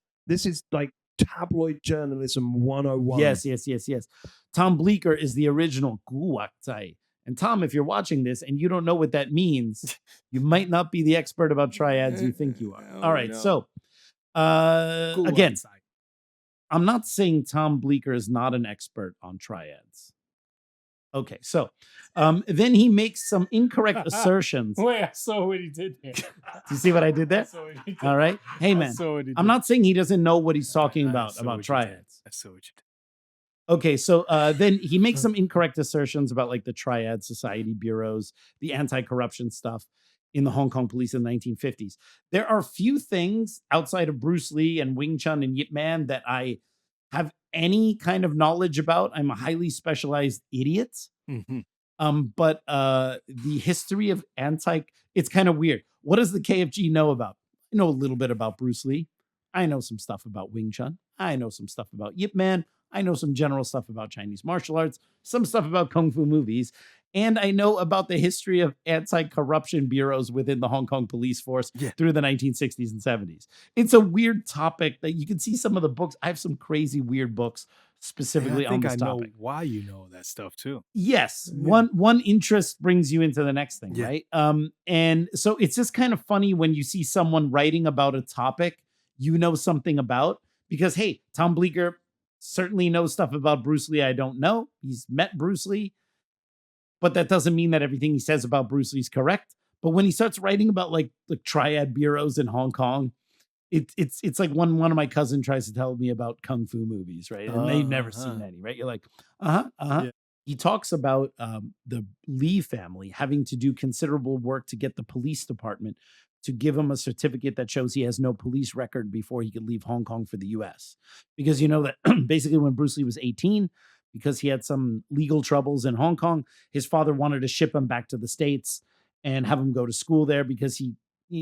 like tabloid journalism 101. Yes. Tom Bleecker is the original Guwaktai. And Tom, if you're watching this and you don't know what that means, you might not be the expert about triads you think you are. All right. So again, I'm not saying Tom Bleecker is not an expert on triads. Okay. So then he makes some incorrect assertions. Wait, I saw what he did there. Do you see what I did there? All right. Hey, man, I'm not saying he doesn't know what he's talking about triads. I saw what you did. Okay, so then he makes some incorrect assertions about like the Triad Society bureaus, the anti-corruption stuff in the Hong Kong police in the 1950s. There are few things outside of Bruce Lee and Wing Chun and Yip Man that I have any kind of knowledge about. I'm a highly specialized idiot. But the history of it's kind of weird. What does the KFG know about? I know a little bit about Bruce Lee. I know some stuff about Wing Chun. I know some stuff about Yip Man. I know some general stuff about Chinese martial arts, some stuff about Kung Fu movies. And I know about the history of anti-corruption bureaus within the Hong Kong police force through the 1960s and 70s. It's a weird topic that you can see some of the books. I have some crazy weird books specifically on this topic. I know why you know that stuff too. Yes. One interest brings you into the next thing, right? And so it's just kind of funny when you see someone writing about a topic you know something about, because hey, Tom Bleecker certainly knows stuff about Bruce Lee I don't know. He's met Bruce Lee, but that doesn't mean that everything he says about Bruce Lee is correct. But when he starts writing about like the Triad bureaus in Hong Kong, it's like when one of my cousins tries to tell me about kung fu movies, right? And they've never seen any, right? You're like, Yeah. He talks about the Lee family having to do considerable work to get the police department to give him a certificate that shows he has no police record before he could leave Hong Kong for the US. Because you know that basically when Bruce Lee was 18, because he had some legal troubles in Hong Kong, his father wanted to ship him back to the States and have him go to school there because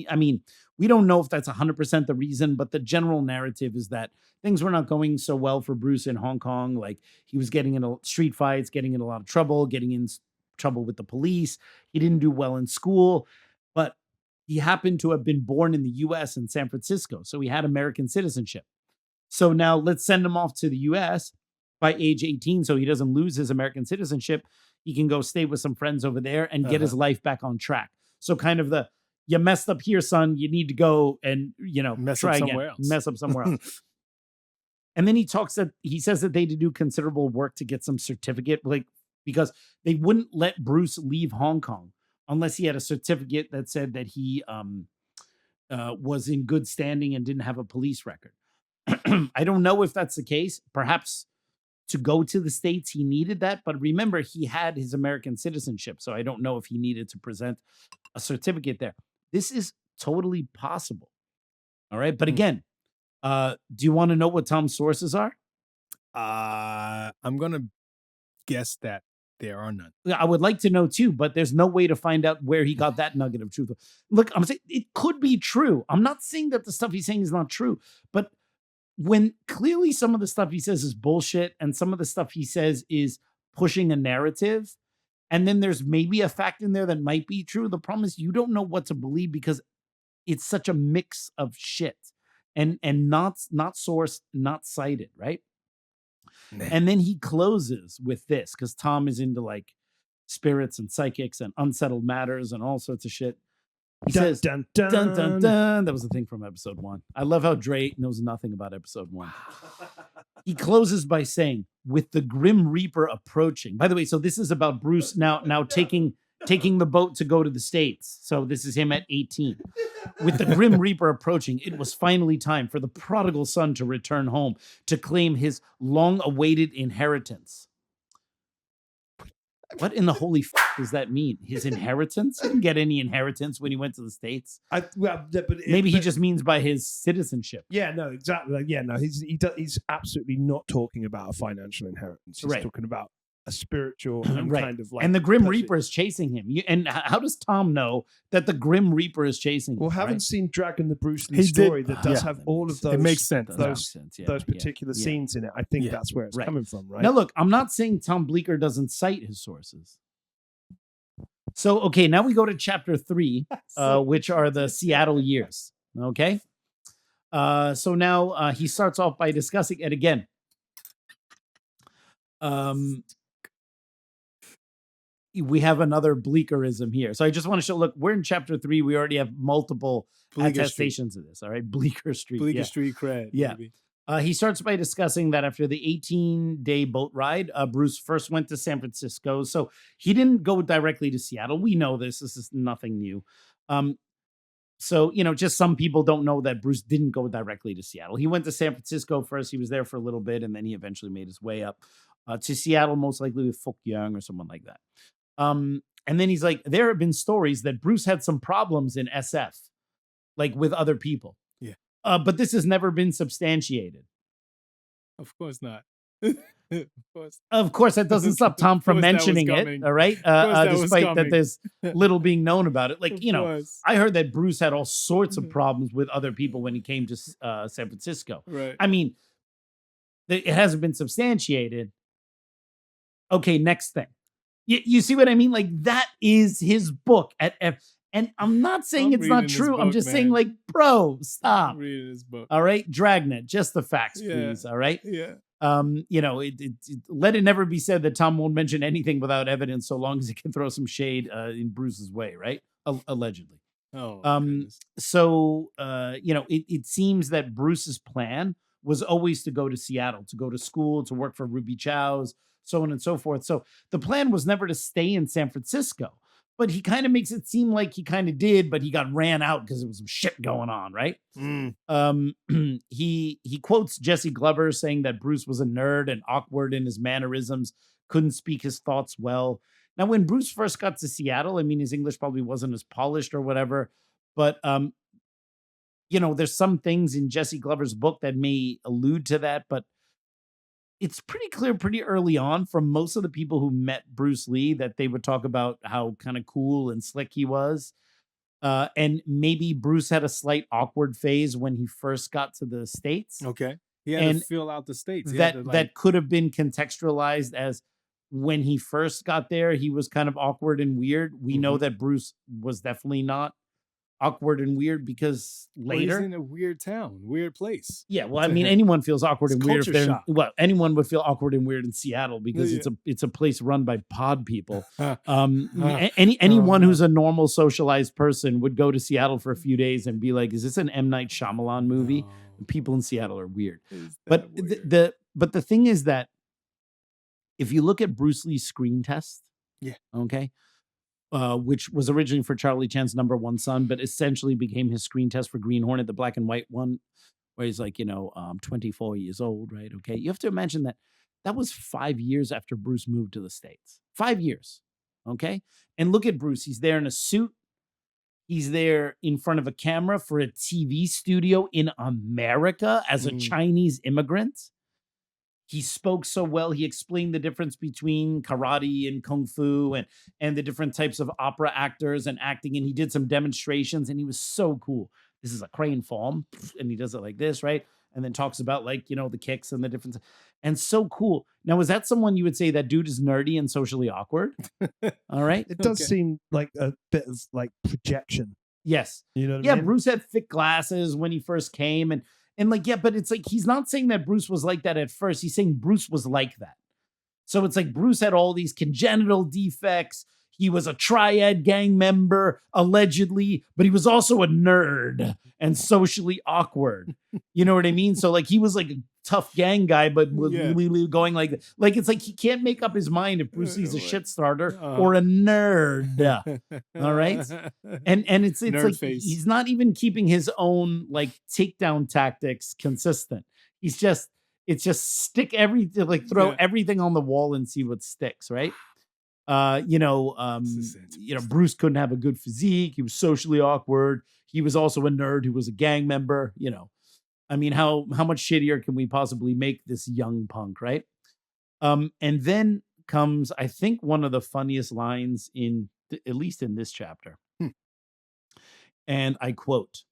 I mean, we don't know if that's 100% the reason, but the general narrative is that things were not going so well for Bruce in Hong Kong. Like he was getting into street fights, getting in a lot of trouble, getting in trouble with the police. He didn't do well in school, but he happened to have been born in the US in San Francisco. So he had American citizenship. So now let's send him off to the US by age 18 so he doesn't lose his American citizenship. He can go stay with some friends over there and get his life back on track. So kind of you messed up here, son. You need to go and, try again. Mess up somewhere else. And then he says that they had to do considerable work to get some certificate, like because they wouldn't let Bruce leave Hong Kong unless he had a certificate that said that he was in good standing and didn't have a police record. I don't know if that's the case. Perhaps to go to the States, he needed that. But remember, he had his American citizenship. So I don't know if he needed to present a certificate there. This is totally possible. All right. But again, do you want to know what Tom's sources are? I'm going to guess that there are none. I would like to know too, but there's no way to find out where he got that nugget of truth. Look, I'm saying it could be true. I'm not saying that the stuff he's saying is not true, but when clearly some of the stuff he says is bullshit and some of the stuff he says is pushing a narrative, and then there's maybe a fact in there that might be true. The problem is you don't know what to believe because it's such a mix of shit and not sourced, not cited, right? Man. And then he closes with this because Tom is into like spirits and psychics and unsettled matters and all sorts of shit. He says, dun, dun, dun, dun, dun. That was the thing from episode 1. I love how Dre knows nothing about episode 1. He closes by saying, with the Grim Reaper approaching. By the way, so this is about Bruce now taking the boat to go to the States. So this is him at 18. With the Grim Reaper approaching, it was finally time for the prodigal son to return home to claim his long-awaited inheritance. What in the holy does that mean? His inheritance? He didn't get any inheritance when he went to the States. Maybe he just means by his citizenship. Yeah, no, exactly. He's absolutely not talking about a financial inheritance. He's talking about a spiritual and kind of like... And the Grim Reaper is chasing him. And how does Tom know that the Grim Reaper is chasing him? Well, having seen Dragon the Bruce Lee story that does have all of those... It makes sense. Those particular scenes in it. I think that's where it's coming from, right? Now, look, I'm not saying Tom Bleecker doesn't cite his sources. So, okay, now we go to chapter 3, which are the Seattle years. Okay? So now he starts off by discussing it again. We have another Bleeckerism here. So I just want to show, look, we're in chapter 3. We already have multiple attestations of this. All right. Bleecker Street. Bleecker Street cred. Yeah. He starts by discussing that after the 18-day boat ride, Bruce first went to San Francisco. So he didn't go directly to Seattle. We know this. This is nothing new. So, just some people don't know that Bruce didn't go directly to Seattle. He went to San Francisco first. He was there for a little bit, and then he eventually made his way up to Seattle, most likely with Fook Young or someone like that. And then he's like, there have been stories that Bruce had some problems in SF, like with other people. Yeah. But this has never been substantiated. Of course not. Of course, that doesn't stop Tom from mentioning it. All right. Despite that there's little being known about it. Like, I heard that Bruce had all sorts of problems with other people when he came to San Francisco. Right. I mean, it hasn't been substantiated. Okay, next thing. You see what I mean? Like that is his book. And I'm not saying I'm it's not reading this true. I'm book, just saying, man. like, bro, stop. I'm reading this book. All right, Dragnet, just the facts, Yeah. please. All right. Yeah. Let it never be said that Tom won't mention anything without evidence, so long as it can throw some shade in Bruce's way, right? Allegedly. Oh. It seems that Bruce's plan was always to go to Seattle, to go to school, to work for Ruby Chow's, so on and so forth. So the plan was never to stay in San Francisco, but he kind of makes it seem like he kind of did, but he got ran out because there was some shit going on, right? He quotes Jesse Glover saying that Bruce was a nerd and awkward in his mannerisms, couldn't speak his thoughts well. Now, when Bruce first got to Seattle, I mean, his English probably wasn't as polished or whatever, but there's some things in Jesse Glover's book that may allude to that, but it's pretty clear pretty early on from most of the people who met Bruce Lee that they would talk about how kind of cool and slick he was. And maybe Bruce had a slight awkward phase when he first got to the States. Okay. He had to fill out the states. That could have been contextualized as when he first got there, he was kind of awkward and weird. We know that Bruce was definitely not awkward and weird because later he's in a weird town, weird place. Yeah, well, I mean, anyone feels awkward and weird if they're shock. anyone would feel awkward and weird in Seattle because it's a place run by pod people. Anyone who's a normal socialized person would go to Seattle for a few days and be like, "Is this an M. Night Shyamalan movie?" No. People in Seattle are weird. But The thing is that if you look at Bruce Lee's screen test, okay, which was originally for Charlie Chan's Number One Son, but essentially became his screen test for Green Hornet, the black and white one, where he's like, 24 years old, right? Okay. You have to imagine that was 5 years after Bruce moved to the States. 5 years. Okay. And look at Bruce. He's there in a suit. He's there in front of a camera for a TV studio in America as a Chinese immigrant. He spoke so well. He explained the difference between karate and kung fu and the different types of opera actors and acting. And he did some demonstrations and he was so cool. This is a crane form. And he does it like this, right? And then talks about the kicks and the difference. And so cool. Now, is that someone you would say that dude is nerdy and socially awkward? All right. It does seem like a bit of like projection. Yes. You know what I mean? Bruce had thick glasses when he first came but it's like he's not saying that Bruce was like that at first. He's saying Bruce was like that. So it's like Bruce had all these congenital defects. He was a Triad gang member, allegedly, but he was also a nerd and socially awkward. You know what I mean? So like he was like a tough gang guy, but going like it's like he can't make up his mind if Bruce Lee's a shit starter or a nerd. All right. And it's Nerd like face. he's not even keeping his own like takedown tactics consistent. It's just stick everything, like throw everything on the wall and see what sticks, right? Bruce couldn't have a good physique. He was socially awkward. He was also a nerd who was a gang member. I mean, how much shittier can we possibly make this young punk, right? And then comes, I think, one of the funniest lines at least in this chapter. And I quote,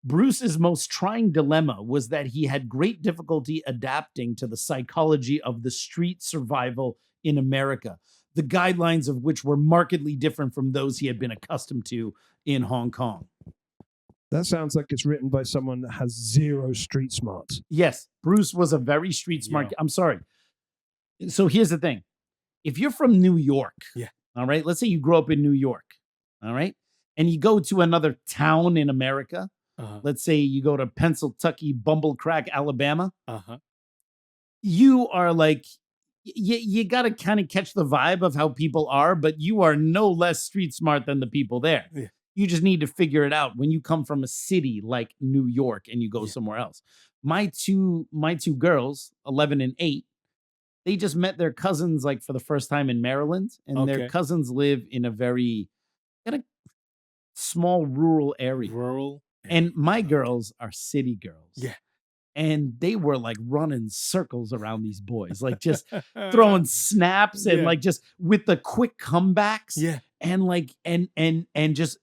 Bruce's most trying dilemma was that he had great difficulty adapting to the psychology of the street survival in America, the guidelines of which were markedly different from those he had been accustomed to in Hong Kong. That sounds like it's written by someone that has zero street smarts. Yes, Bruce was a very street smart. I'm sorry. So here's the thing. If you're from New York, all right, let's say you grew up in New York, all right, and you go to another town in America, let's say you go to Pennsylvania, Bumblecrack, Alabama, you are like, you got to kind of catch the vibe of how people are, but you are no less street smart than the people there. Yeah. You just need to figure it out when you come from a city like New York and you go somewhere else. My two girls, 11 and 8, they just met their cousins like for the first time in Maryland, and their cousins live in a very kind of small rural area. And my girls are city girls. Yeah. And they were like running circles around these boys, like just throwing snaps and like just with the quick comebacks. Yeah. And like and just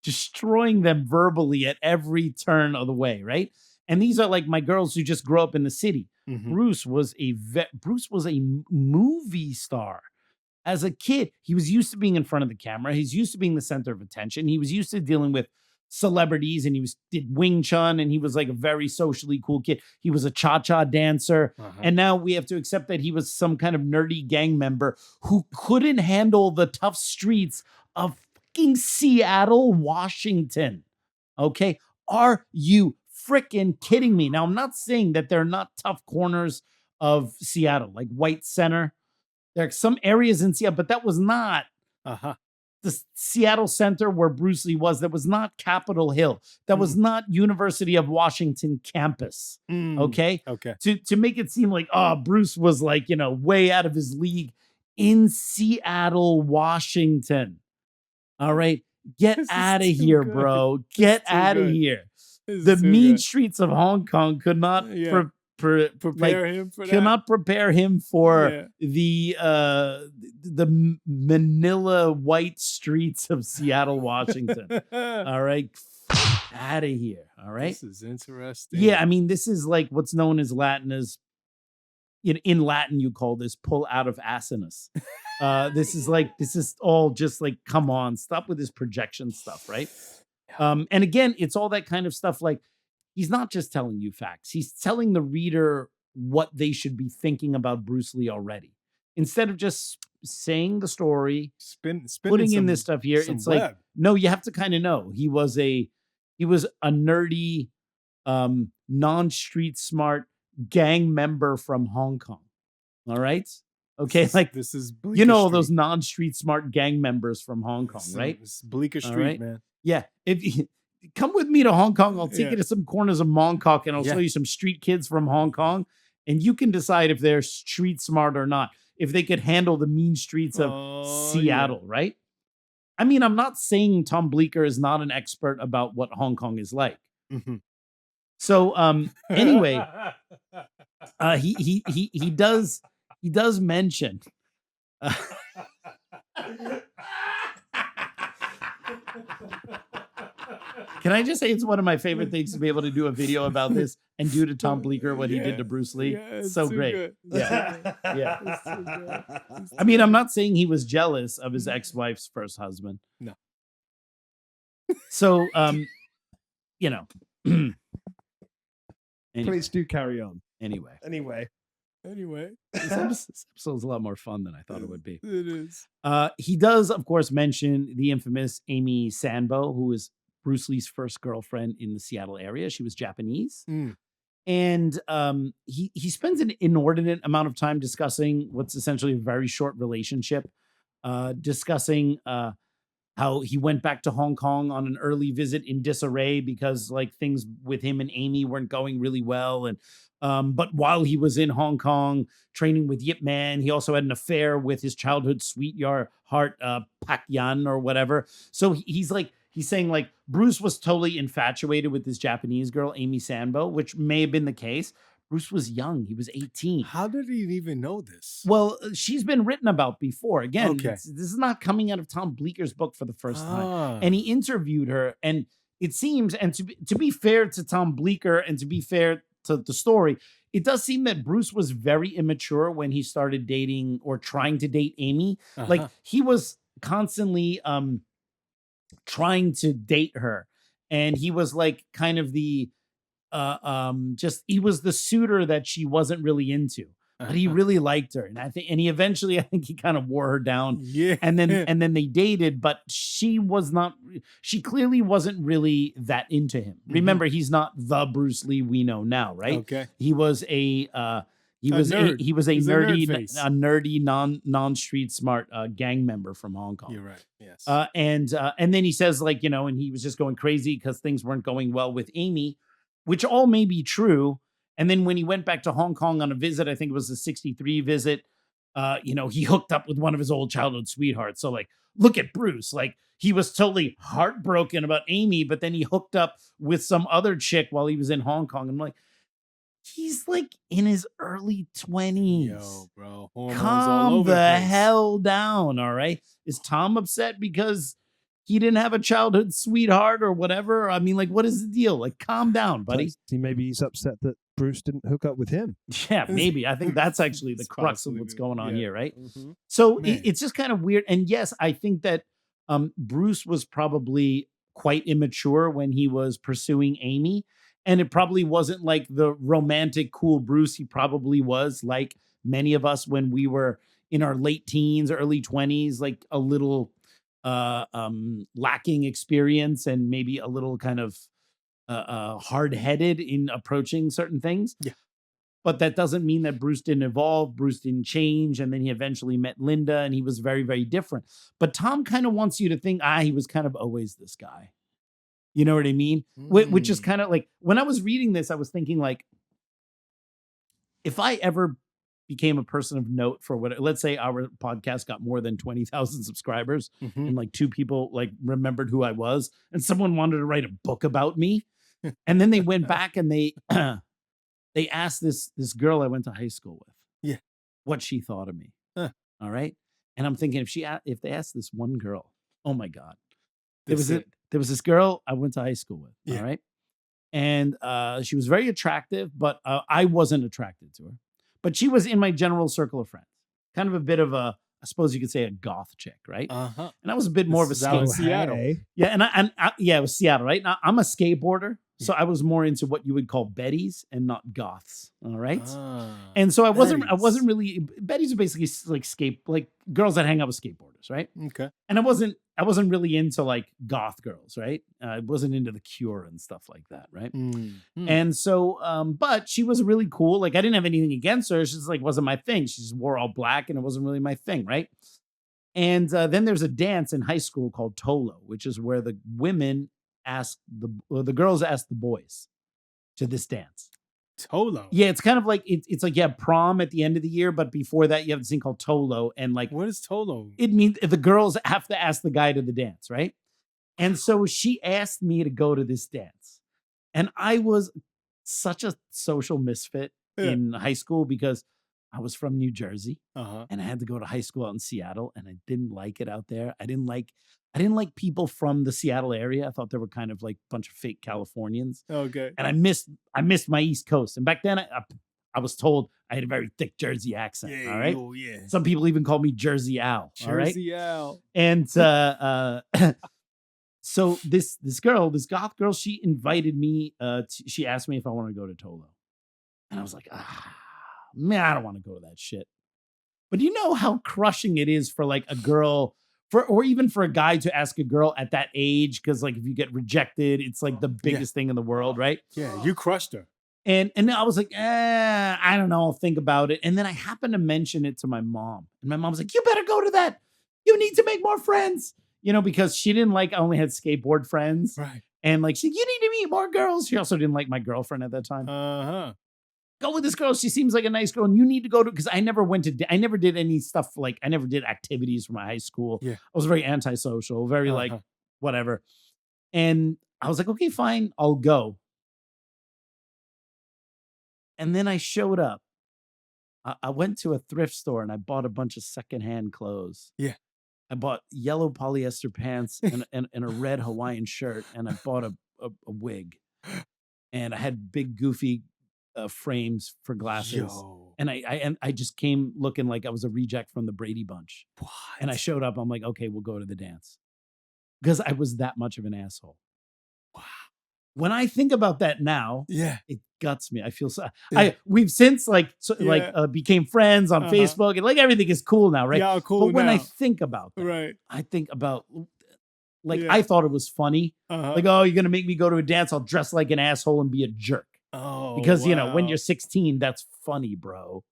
destroying them verbally at every turn of the way, right? And these are like my girls who just grew up in the city. Bruce was a movie star as a kid, he was used to being in front of the camera. He's used to being the center of attention. He was used to dealing with celebrities, and did Wing Chun, and he was like a very socially cool kid. He was a cha-cha dancer. And now we have to accept that he was some kind of nerdy gang member who couldn't handle the tough streets of fucking Seattle, Washington. Okay? Are you freaking kidding me? Now, I'm not saying that there are not tough corners of Seattle, like White Center. There are some areas in Seattle, but that was not the Seattle Center where Bruce Lee was. That was not Capitol Hill. That was not University of Washington campus. Okay? Okay. To make it seem like, Bruce was like, way out of his league in Seattle, Washington. All right? Get out of here, bro. Get out of here. The mean streets of Hong Kong could not prepare him for that. Cannot prepare him for the Manila white streets of Seattle, Washington. All right, out of here. All right, this is interesting. Yeah, I mean, this is like what's known as Latin as in Latin you call this pull out of asinus. This is all just like, come on, stop with this projection stuff, right? And again, it's all that kind of stuff. Like, he's not just telling you facts. He's telling the reader what they should be thinking about Bruce Lee already. Instead of just saying the story, putting in this stuff here, it's like, no, you have to kind of know. He was a nerdy, non-street smart gang member from Hong Kong. All right? Okay, this is Bleecker Street. Those non-street smart gang members from Hong Kong, right? It's Bleecker Street, man. Yeah. If you come with me to Hong Kong, I'll take you to some corners of Mongkok, and I'll show you some street kids from Hong Kong, and you can decide if they're street smart or not, if they could handle the mean streets of Seattle, right? I mean, I'm not saying Tom Bleecker is not an expert about what Hong Kong is like. So anyway, he does mention. Can I just say it's one of my favorite things to be able to do a video about this and do to Tom Bleecker what he did to Bruce Lee? It's so great. Good. Yeah. I mean, I'm not saying he was jealous of his ex-wife's first husband. No. So, anyway. Please do carry on. Anyway. This episode's a lot more fun than I thought it would be. It is. He does, of course, mention the infamous Amy Sanbo, who was Bruce Lee's first girlfriend in the Seattle area. She was Japanese. And he spends an inordinate amount of time discussing what's essentially a very short relationship, discussing how he went back to Hong Kong on an early visit in disarray because like things with him and Amy weren't going really well. And but while he was in Hong Kong training with Yip Man, he also had an affair with his childhood sweetheart, Pak Yan or whatever. So he's saying like Bruce was totally infatuated with this Japanese girl, Amy Sanbo, which may have been the case. Bruce was young. He was 18. How did he even know this? Well, she's been written about before. Again, Okay. this is not coming out of Tom Bleecker's book for the first time. And he interviewed her. And it seems, and to be fair to Tom Bleecker and to be fair to the story, it does seem that Bruce was very immature when he started dating or trying to date Amy. Like he was constantly trying to date her. And he was like kind of the he was the suitor that she wasn't really into, but he really liked her. And I think he kind of wore her down. Yeah. And then they dated, but she clearly wasn't really that into him. Remember, he's not the Bruce Lee we know now, right? Okay. He was a nerdy non-street smart gang member from Hong Kong. You're right. Yes. And then he says like, and he was just going crazy because things weren't going well with Amy, which all may be true. And then when he went back to Hong Kong on a visit, I think it was a 63 visit, he hooked up with one of his old childhood sweethearts. So like, look at Bruce, like he was totally heartbroken about Amy, but then he hooked up with some other chick while he was in Hong Kong. I'm like, he's like in his early 20s. Yo, bro. Hormones all Calm over the place. hell down. All right. Is Tom upset because he didn't have a childhood sweetheart or whatever. I mean, like, what is the deal? Like, calm down, buddy. Maybe he's upset that Bruce didn't hook up with him. Yeah, maybe. I think that's actually the It's crux of possibly what's going on here, right? Mhm. So Man. it's just kind of weird. And yes, I think that Bruce was probably quite immature when he was pursuing Amy. And it probably wasn't like the romantic, cool Bruce he probably was like many of us when we were in our late teens, early 20s, like a little lacking experience and maybe a little kind of hard-headed in approaching certain things. Yeah. But that doesn't mean that Bruce didn't evolve, Bruce didn't change, and then he eventually met Linda and he was very, very different. But Tom kind of wants you to think, he was kind of always this guy. You know what I mean? Which is kind of like, when I was reading this, I was thinking like, if I ever became a person of note for what, let's say our podcast got more than 20,000 subscribers Mhm. and like 2 people like remembered who I was and someone wanted to write a book about me. And then they went back and they asked this girl I went to high school with. Yeah. What she thought of me. Huh. All right. And I'm thinking if they asked this one girl, oh my God. That's it. There was this girl I went to high school with. Yeah. All right. And she was very attractive, but I wasn't attracted to her. But she was in my general circle of friends. Kind of a bit of a, I suppose you could say, a goth chick, right? Uh-huh. And I was a bit more of a This is out in skate. Seattle. Hey. Yeah, and yeah, it was Seattle, right? Now I'm a skateboarder, so I was more into what you would call Betties and not goths. All right. Ah, And so I wasn't Betties. really, Betties are basically like girls that hang out with skateboarders, right? Okay. And I wasn't really into like goth girls, right? I wasn't into The Cure and stuff like that, right? And so, but she was really cool. Like I didn't have anything against her. She just like wasn't my thing. She just wore all black and it wasn't really my thing, right? And then there's a dance in high school called Tolo, which is where the women ask the girls ask the boys to this dance. Tolo. Yeah, it's kind of like it's like you have prom at the end of the year, but before that you have this thing called Tolo, and like What is Tolo? it means the girls have to ask the guy to the dance, right? And so she asked me to go to this dance, and I was such a social misfit Yeah. in high school because I was from New Jersey Uh-huh. and I had to go to high school out in Seattle, and I didn't like it out there. I didn't like people from the Seattle area. I thought they were kind of like a bunch of fake Californians. Okay. And I missed my East Coast. And back then I was told I had a very thick Jersey accent. Yeah. All right. Oh, yeah. Some people even called me Jersey Al. All right. Jersey Al. And so this goth girl, she invited me. She asked me if I want to go to Tolo. And I was like, man, I don't want to go to that shit. But you know how crushing it is for like a girl or even for a guy to ask a girl at that age, because like if you get rejected, it's like the biggest thing in the world, right? Yeah, you crushed her. And I was like, I don't know, I'll think about it. And then I happened to mention it to my mom. And my mom was like, you better go to that. You need to make more friends. You know, because she didn't like, I only had skateboard friends. Right. And like, she said, you need to meet more girls. She also didn't like my girlfriend at that time. Uh-huh. Go with this girl. She seems like a nice girl. And you need to go to, because I never did any stuff like, I never did activities for my high school. Yeah. I was very antisocial, very like, whatever. And I was like, okay, fine, I'll go. And then I showed up. I went to a thrift store and I bought a bunch of secondhand clothes. Yeah. I bought yellow polyester pants and a red Hawaiian shirt. And I bought a wig. And I had big goofy frames for glasses. Yo. And I just came looking like I was a reject from the Brady Bunch. What? And I showed up. I'm like, okay, we'll go to the dance. Because I was that much of an asshole. Wow. When I think about that now, Yeah. it guts me. I feel so. Yeah. We've since Yeah. became friends on Facebook, and like everything is cool now, right? Yeah, cool. But when I now. think about that, Right. I think about like Yeah. I thought it was funny. Uh-huh. Like, oh, you're gonna make me go to a dance? I'll dress like an asshole and be a jerk. Oh, Because you know, when you're 16, that's funny, bro.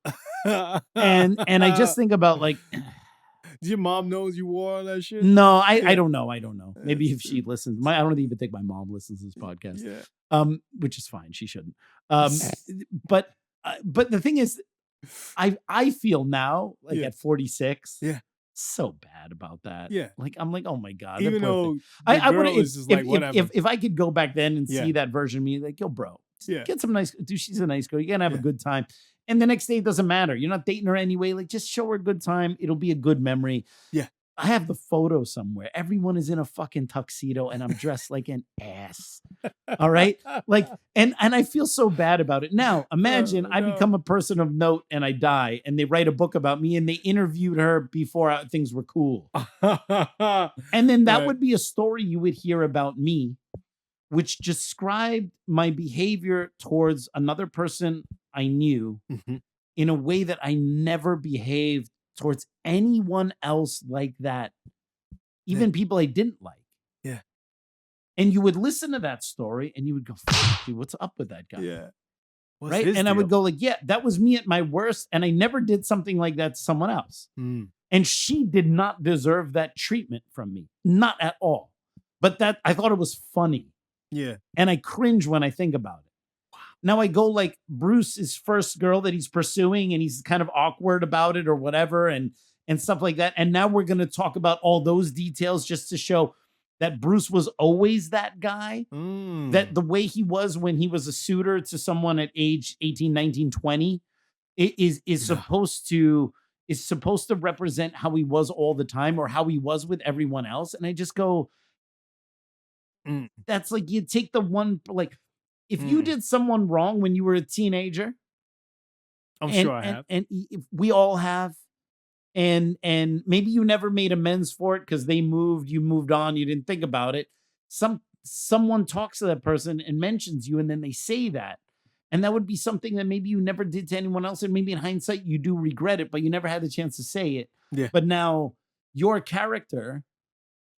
and I just think about like, your mom knows you wore all that shit. no, I Yeah. don't know. Maybe if she listens, I don't even think my mom listens to this podcast. Yeah. Which is fine. She shouldn't. But the thing is, I feel now like Yeah. at 46, Yeah. so bad about that. Yeah. Like I'm like, oh my god. that Even poor though thing. the I would girl is just like, whatever. if I could go back then and Yeah. see that version of me, like, yo, bro, Yeah. get some nice. Dude, she's a nice girl. You're gonna have Yeah. a good time. And the next day it doesn't matter. You're not dating her anyway. Like, just show her a good time. It'll be a good memory. Yeah. I have the photo somewhere. Everyone is in a fucking tuxedo and I'm dressed like an ass. All right. Like, and I feel so bad about it. Now, imagine I become a person of note and I die and they write a book about me and they interviewed her before things were cool. And then that would be a story you would hear about me, which described my behavior towards another person I knew in a way that I never behaved towards anyone else like that, even people I didn't like. Yeah. And you would listen to that story and you would go, fuck, dude, what's up with that guy? Yeah. What's right. his And I would deal? go like, yeah, that was me at my worst. And I never did something like that to someone else. And she did not deserve that treatment from me. Not at all. But that I thought it was funny. Yeah. And I cringe when I think about it. Now I go like Bruce's first girl that he's pursuing and he's kind of awkward about it or whatever and stuff like that. And now we're going to talk about all those details just to show that Bruce was always that guy, that the way he was when he was a suitor to someone at age 18, 19, 20 is supposed to represent how he was all the time or how he was with everyone else. And I just go, that's like, you take the one, like, if you did someone wrong when you were a teenager, I'm sure I have. And we all have, and maybe you never made amends for it because they moved, you moved on, you didn't think about it. Someone talks to that person and mentions you, and then they say that. And that would be something that maybe you never did to anyone else. And maybe in hindsight, you do regret it, but you never had the chance to say it. Yeah. But now your character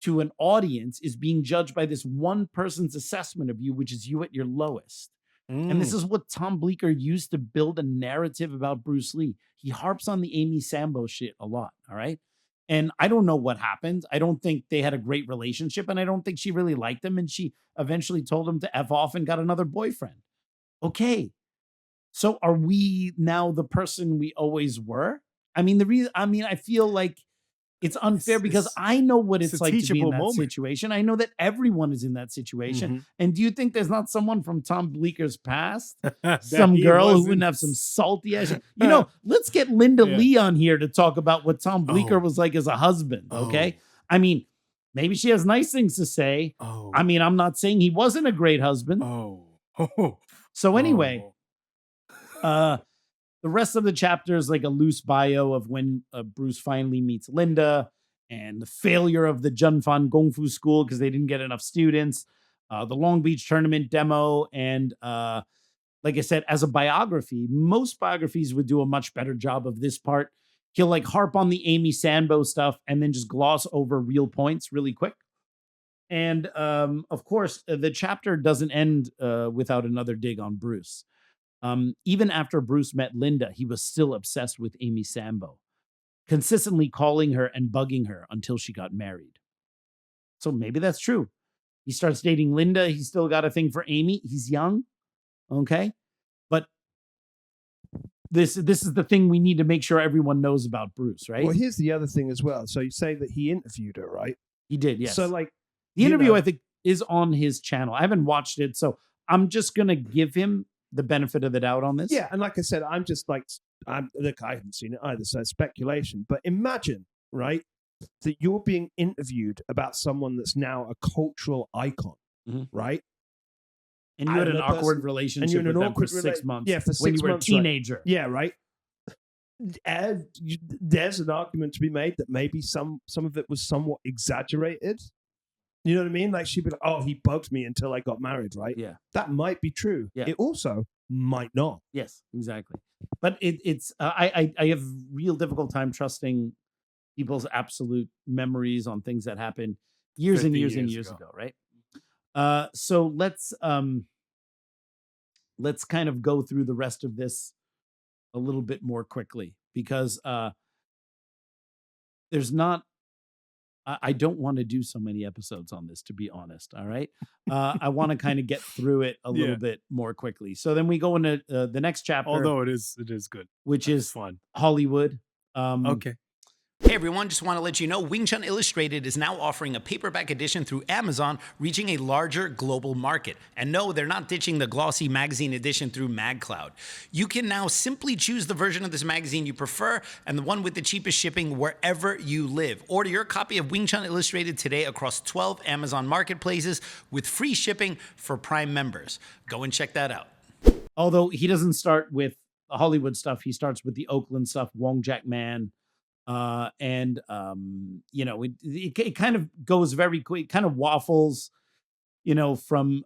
to an audience is being judged by this one person's assessment of you, which is you at your lowest. And this is what Tom Bleecker used to build a narrative about Bruce Lee. He harps on the Amy Sanbo shit a lot. All right. And I don't know what happened. I don't think they had a great relationship and I don't think she really liked him. And she eventually told him to F off and got another boyfriend. Okay. So are we now the person we always were? I mean, I feel like it's unfair because I know what it's like to be in that situation. I know that everyone is in that situation. And do you think there's not someone from Tom Bleecker's past? Some girl who wouldn't have some salty ass. You know, let's get Linda Lee on here to talk about what Tom Bleecker was like as a husband. Okay. I mean, maybe she has nice things to say. I mean, I'm not saying he wasn't a great husband. So anyway, the rest of the chapter is like a loose bio of when Bruce finally meets Linda and the failure of the Junfan Kung Fu School because they didn't get enough students, the Long Beach tournament demo. And like I said, as a biography, most biographies would do a much better job of this part. He'll like harp on the Amy Sanbo stuff and then just gloss over real points really quick. And of course, the chapter doesn't end without another dig on Bruce. Even after Bruce met Linda, he was still obsessed with Amy Sanbo, consistently calling her and bugging her until she got married. So maybe that's true. He starts dating Linda. He's still got a thing for Amy. He's young. Okay. But this is the thing we need to make sure everyone knows about Bruce, right? Well, here's the other thing as well. So you say that he interviewed her, right? He did, yes. So like the interview, I think, is on his channel. I haven't watched it, so I'm just going to give him the benefit of the doubt on this. Yeah, and like I said, I'm just like, look, I haven't seen it either, so it's speculation. But imagine, right, that you're being interviewed about someone that's now a cultural icon, right? And you had an awkward relationship with them for 6 months. Yeah, for 6 months. When you were a teenager. Right? Yeah, right. And there's an argument to be made that maybe some of it was somewhat exaggerated. You know what I mean? Like she'd be like, "Oh, he bugged me until I got married," right? Yeah, that might be true. Yeah. It also might not. Yes, exactly. But it's I have real difficult time trusting people's absolute memories on things that happened years and years and years ago, right? So let's kind of go through the rest of this a little bit more quickly because there's not. I don't want to do so many episodes on this, to be honest. All right. I want to kind of get through it a little bit more quickly. So then we go into the next chapter. Although it is good, which is is fun. Hollywood. Okay. Hey everyone, just want to let you know Wing Chun Illustrated is now offering a paperback edition through Amazon, reaching a larger global market. And no, they're not ditching the glossy magazine edition through MagCloud. You can now simply choose the version of this magazine you prefer and the one with the cheapest shipping wherever you live. Order your copy of Wing Chun Illustrated today across 12 Amazon marketplaces with free shipping for Prime members. Go and check that out. Although he doesn't start with the Hollywood stuff, he starts with the Oakland stuff, Wong Jack Man. It kind of goes very quick, kind of waffles, from,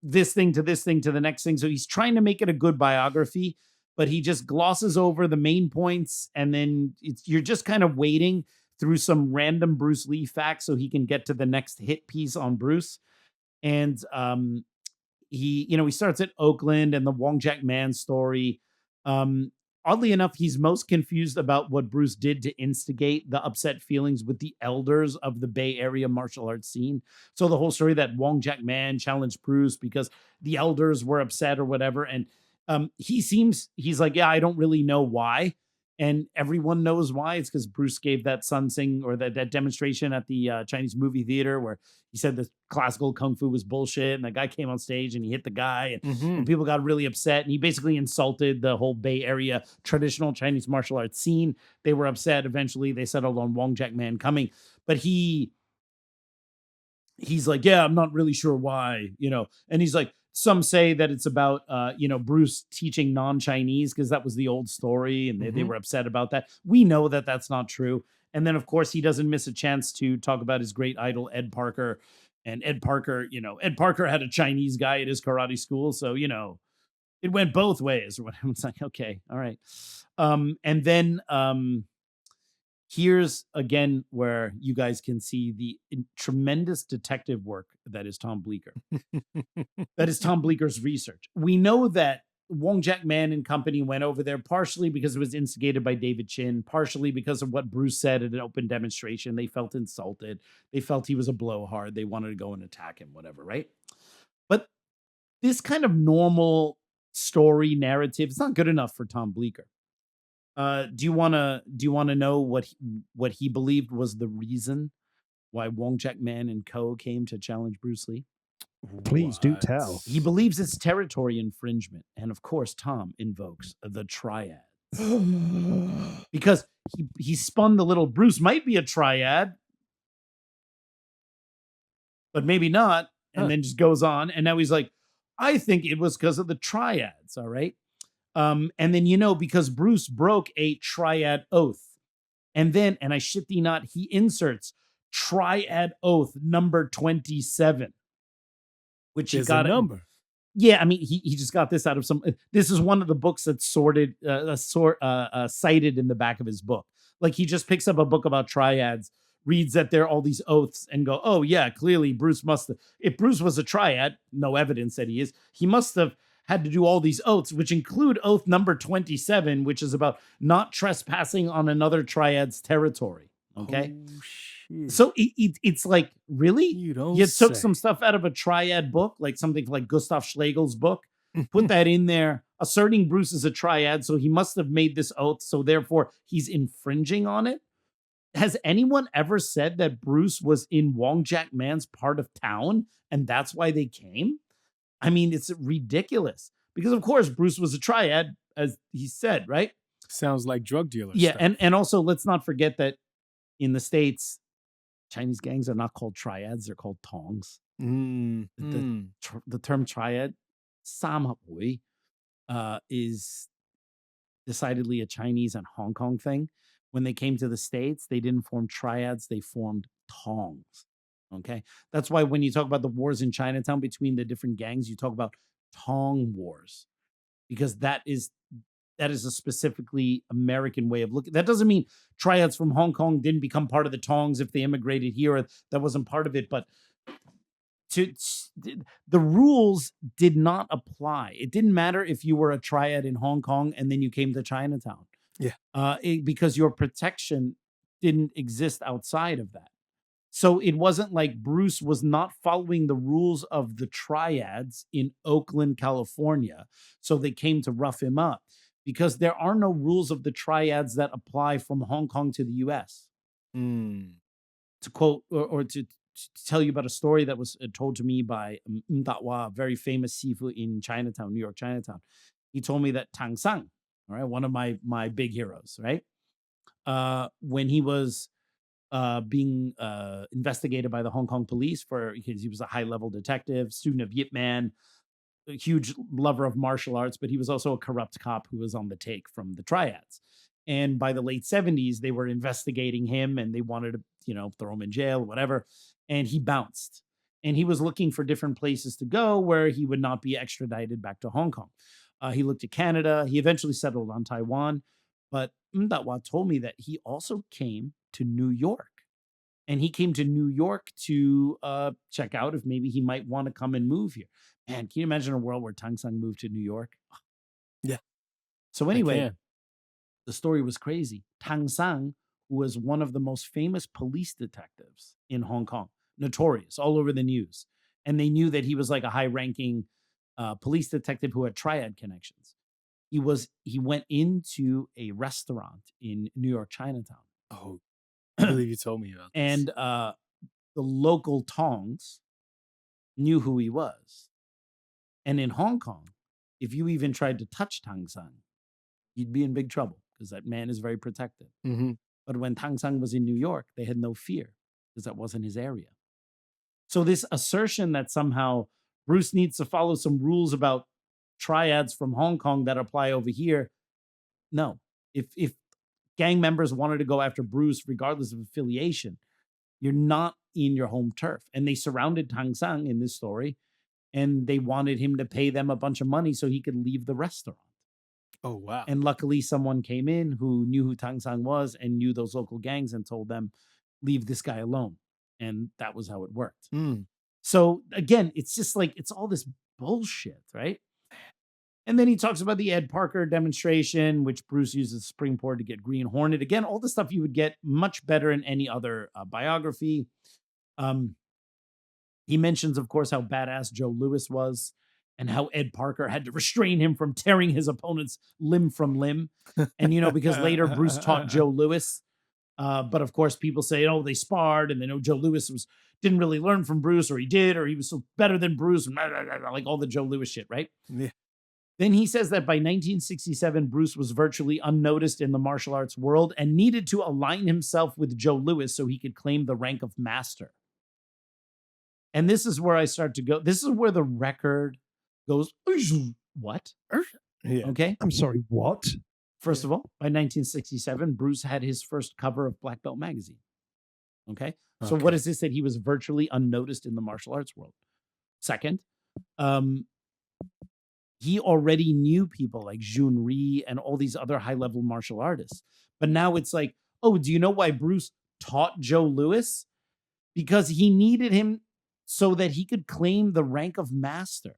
this thing to this thing to the next thing. So he's trying to make it a good biography, but he just glosses over the main points. And then you're just kind of waiting through some random Bruce Lee facts so he can get to the next hit piece on Bruce. And, he starts at Oakland and the Wong Jack Man story. Oddly enough, he's most confused about what Bruce did to instigate the upset feelings with the elders of the Bay Area martial arts scene. So the whole story that Wong Jack Man challenged Bruce because the elders were upset or whatever. And he's like, yeah, I don't really know why. And everyone knows why. It's because Bruce gave that Sun Sing or that demonstration at the Chinese movie theater where he said the classical kung fu was bullshit. And the guy came on stage and he hit the guy and people got really upset. And he basically insulted the whole Bay Area traditional Chinese martial arts scene. They were upset. Eventually, they settled on Wong Jack Man coming. But he's like, yeah, I'm not really sure why, And he's like, some say that it's about, Bruce teaching non-Chinese because that was the old story and they were upset about that. We know that that's not true. And then, of course, he doesn't miss a chance to talk about his great idol, Ed Parker. And Ed Parker had a Chinese guy at his karate school. So, it went both ways or whatever. It's like, okay, all right. And then here's again where you guys can see the tremendous detective work that is Tom Bleecker. That is Tom Bleecker's research. We know that Wong Jack Man and company went over there partially because it was instigated by David Chin, partially because of what Bruce said at an open demonstration. They felt insulted. They felt he was a blowhard. They wanted to go and attack him, whatever, right? But this kind of normal story narrative is not good enough for Tom Bleecker. Do you want to know what he believed was the reason why Wong Jack Man and co came to challenge Bruce Lee? Please do tell. He believes it's territory infringement, and of course, Tom invokes the Triads because he spun the little Bruce might be a Triad, but maybe not, and then just goes on, and now he's like, I think it was because of the Triads. All right. And then, because Bruce broke a Triad oath. And then, and I shit thee not, he inserts Triad oath number 27. Which he got a number. Yeah, I mean, he just got this out of this is one of the books that's cited in the back of his book. Like he just picks up a book about Triads, reads that there are all these oaths and go, oh yeah, clearly if Bruce was a Triad, no evidence that he must have had to do all these oaths, which include oath number 27, which is about not trespassing on another Triad's territory. Okay. Oh, shit. So it's like, really? You took some stuff out of a Triad book, like something like Gustav Schlegel's book, put that in there, asserting Bruce is a Triad. So he must have made this oath. So therefore he's infringing on it. Has anyone ever said that Bruce was in Wong Jack Man's part of town and that's why they came? I mean, it's ridiculous because, of course, Bruce was a Triad, as he said, right? Sounds like drug dealers. Yeah, and also let's not forget that in the States, Chinese gangs are not called Triads; they're called Tongs. The term Triad, Samhui, is decidedly a Chinese and Hong Kong thing. When they came to the States, they didn't form Triads; they formed Tongs. Okay. That's why when you talk about the wars in Chinatown between the different gangs, you talk about Tong wars, because that is a specifically American way of looking. That doesn't mean Triads from Hong Kong didn't become part of the Tongs if they immigrated here. Or that wasn't part of it. But the rules did not apply. It didn't matter if you were a Triad in Hong Kong and then you came to Chinatown. Yeah. Because your protection didn't exist outside of that. So it wasn't like Bruce was not following the rules of the Triads in Oakland, California. So they came to rough him up. because there are no rules of the triads that apply from Hong Kong to the US. To quote or to tell you about a story that was told to me by Mdatwa, a very famous sifu in Chinatown, New York, Chinatown. He told me that Tang Sang, all right, one of my big heroes, right? When he was being investigated by the Hong Kong police because he was a high-level detective, student of Yip Man, a huge lover of martial arts, but he was also a corrupt cop who was on the take from the Triads. And by the late 70s, they were investigating him and they wanted to, throw him in jail or whatever. And he bounced. And he was looking for different places to go where he would not be extradited back to Hong Kong. He looked at Canada. He eventually settled on Taiwan. But Mdatwa told me that he also came to New York. And he came to New York to check out if maybe he might want to come and move here. Man, can you imagine a world where Tang Sang moved to New York? Yeah. So anyway, the story was crazy. Tang Sang, who was one of the most famous police detectives in Hong Kong, notorious, all over the news. And they knew that he was like a high-ranking police detective who had Triad connections. He went into a restaurant in New York, Chinatown. Oh, I believe you told me about this. And the local Tongs knew who he was. And in Hong Kong, if you even tried to touch Tang Sang, you'd be in big trouble because that man is very protected. But when Tang Sang was in New York, they had no fear because that wasn't his area. So this assertion that somehow Bruce needs to follow some rules about triads from Hong Kong that apply over here, no. If gang members wanted to go after Bruce, regardless of affiliation, you're not in your home turf. And they surrounded Tang Sang in this story, and they wanted him to pay them a bunch of money so he could leave the restaurant. Oh, wow. And luckily someone came in who knew who Tang Sang was and knew those local gangs and told them, leave this guy alone. And that was how it worked. So again, it's just like, it's all this bullshit, right? And then he talks about the Ed Parker demonstration, which Bruce uses Springport to get Green Hornet. Again, all the stuff you would get much better in any other biography. He mentions, of course, how badass Joe Louis was and how Ed Parker had to restrain him from tearing his opponent's limb from limb. And, because later Bruce taught Joe Louis. But of course, people say, oh, they sparred and they know Joe Louis didn't really learn from Bruce, or he did, or he was so better than Bruce, and like all the Joe Louis shit, right? Yeah. Then he says that by 1967, Bruce was virtually unnoticed in the martial arts world and needed to align himself with Joe Louis so he could claim the rank of master. And this is where I start to go. This is where the record goes, what? Yeah. Okay. I'm sorry, what? First of all, by 1967, Bruce had his first cover of Black Belt magazine. Okay. So what is this that he was virtually unnoticed in the martial arts world? Second, he already knew people like Jun Ri and all these other high-level martial artists. But now it's like, oh, do you know why Bruce taught Joe Louis? Because he needed him so that he could claim the rank of master.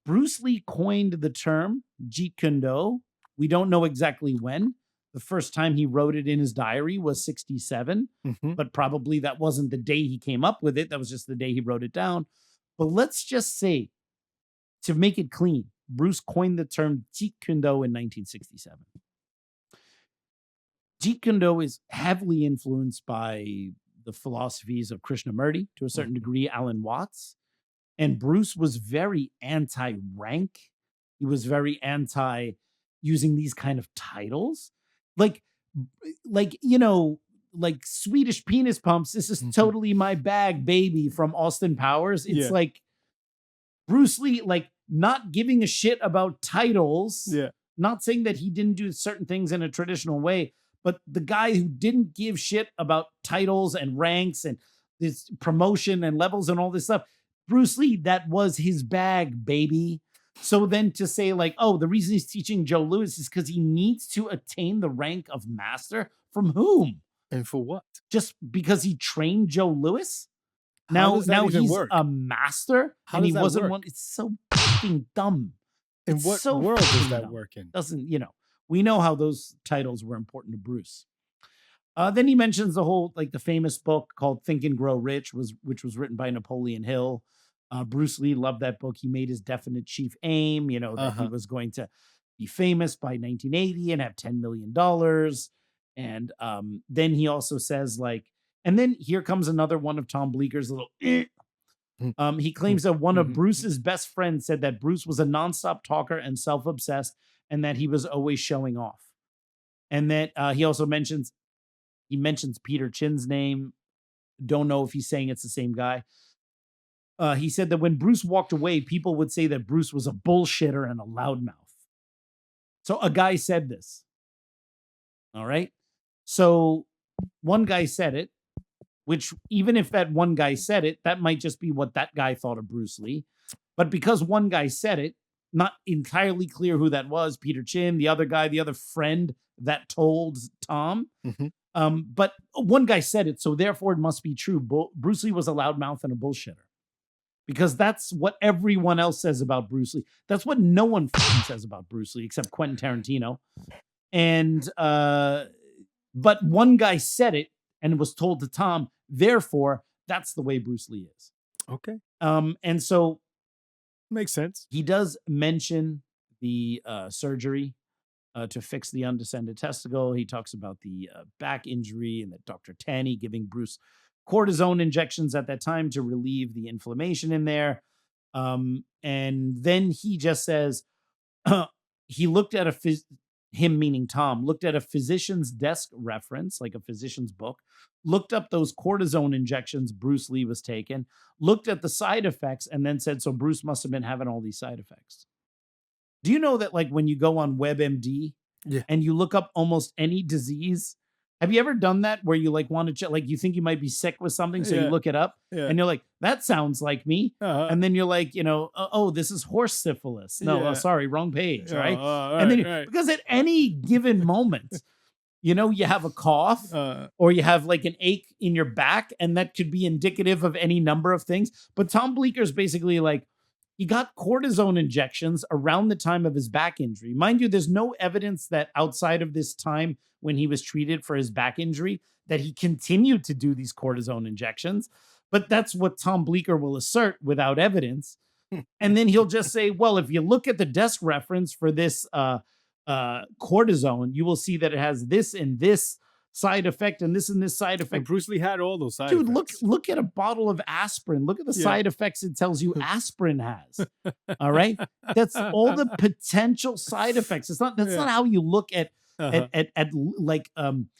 Bruce Lee coined the term Jeet Kune Do. We don't know exactly when. The first time he wrote it in his diary was 67, but probably that wasn't the day he came up with it. That was just the day he wrote it down. But let's just say, to make it clean, Bruce coined the term Jeet Kune Do in 1967. Jeet Kune Do is heavily influenced by the philosophies of Krishnamurti, to a certain degree, Alan Watts. And Bruce was very anti-rank. He was very anti using these kind of titles. Like Swedish penis pumps. This is totally my bag, baby, from Austin Powers. It's like Bruce Lee, like, not giving a shit about titles. Yeah. Not saying that he didn't do certain things in a traditional way, but the guy who didn't give shit about titles and ranks and this promotion and levels and all this stuff, Bruce Lee, that was his bag, baby. So then to say like, oh, the reason he's teaching Joe Louis is because he needs to attain the rank of master from whom? And for what? Just because he trained Joe Louis? Now he's a master and he wasn't one. It's so fucking dumb. In what world does that work in? Doesn't, we know how those titles were important to Bruce. Then he mentions the whole, like the famous book called Think and Grow Rich, which was written by Napoleon Hill. Bruce Lee loved that book. He made his definite chief aim, that he was going to be famous by 1980 and have $10 million. And then he also says, like, and then here comes another one of Tom Bleecker's little. He claims that one of Bruce's best friends said that Bruce was a nonstop talker and self-obsessed, and that he was always showing off. And that he also mentions Peter Chin's name. Don't know if he's saying it's the same guy. He said that when Bruce walked away, people would say that Bruce was a bullshitter and a loudmouth. So a guy said this. All right. So one guy said it, which even if that one guy said it, that might just be what that guy thought of Bruce Lee. But because one guy said it, not entirely clear who that was, Peter Chin, the other guy, the other friend that told Tom. But one guy said it, so therefore it must be true. Bruce Lee was a loudmouth and a bullshitter. Because that's what everyone else says about Bruce Lee. That's what no one says about Bruce Lee except Quentin Tarantino. And but one guy said it and was told to Tom, therefore, that's the way Bruce Lee is. Okay. And so makes sense. He does mention the surgery to fix the undescended testicle. He talks about the back injury and that Dr. Tanny giving Bruce cortisone injections at that time to relieve the inflammation in there. And then he just says he looked at him meaning Tom, looked at a physician's desk reference, like a physician's book, looked up those cortisone injections Bruce Lee was taking, looked at the side effects, and then said, so Bruce must have been having all these side effects. Do you know that, like, when you go on WebMD and you look up almost any disease, have you ever done that where you like want to check, like you think you might be sick with something, so you look it up and you're like, that sounds like me. And then you're like, you know, oh, this is horse syphilis. No, sorry, wrong page, right? And then because at any given moment, you know, you have a cough or you have like an ache in your back, and that could be indicative of any number of things. But Tom Bleecker's basically like, he got cortisone injections around the time of his back injury. Mind you, there's no evidence that outside of this time when he was treated for his back injury, that he continued to do these cortisone injections. But that's what Tom Bleecker will assert without evidence. And then he'll just say, well, if you look at the desk reference for this cortisone, you will see that it has this and this side effect and this side effect. And Bruce Lee had all those side effects. Dude, look at a bottle of aspirin. Look at the side effects it tells you aspirin has. All right? That's all the potential side effects. That's not how you look at like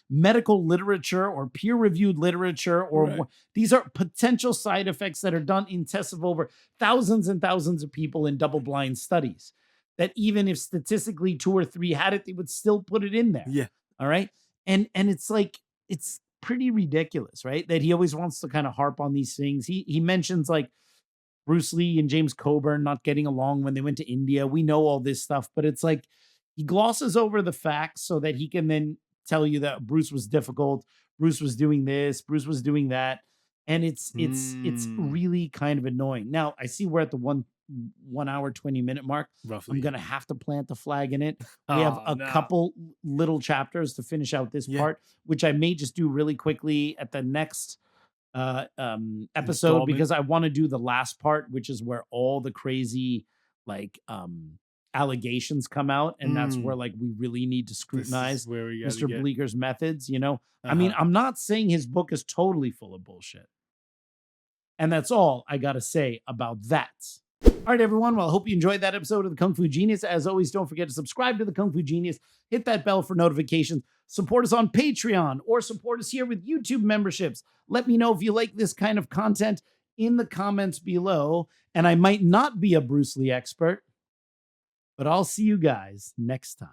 medical literature or peer-reviewed literature or these are potential side effects that are done in tests of over thousands and thousands of people in double-blind studies. That even if statistically 2 or 3 had it, they would still put it in there. Yeah. All right. And it's like, it's pretty ridiculous, right? That he always wants to kind of harp on these things. He mentions like Bruce Lee and James Coburn not getting along when they went to India. We know all this stuff, but it's like he glosses over the facts so that he can then tell you that Bruce was difficult. Bruce was doing this. Bruce was doing that. And it's really kind of annoying. Now, I see we're at the 1 hour, 20-minute mark. Roughly. I'm going to have to plant the flag in it. We have a couple little chapters to finish out this part, which I may just do really quickly at the next episode, because I want to do the last part, which is where all the crazy like allegations come out. And that's where like we really need to scrutinize Mr. Bleecker's methods, you know? I mean, I'm not saying his book is totally full of bullshit. And that's all I got to say about that. All right, everyone. Well, I hope you enjoyed that episode of the Kung Fu Genius. As always, don't forget to subscribe to the Kung Fu Genius. Hit that bell for notifications. Support us on Patreon or support us here with YouTube memberships. Let me know if you like this kind of content in the comments below. And I might not be a Bruce Lee expert, but I'll see you guys next time.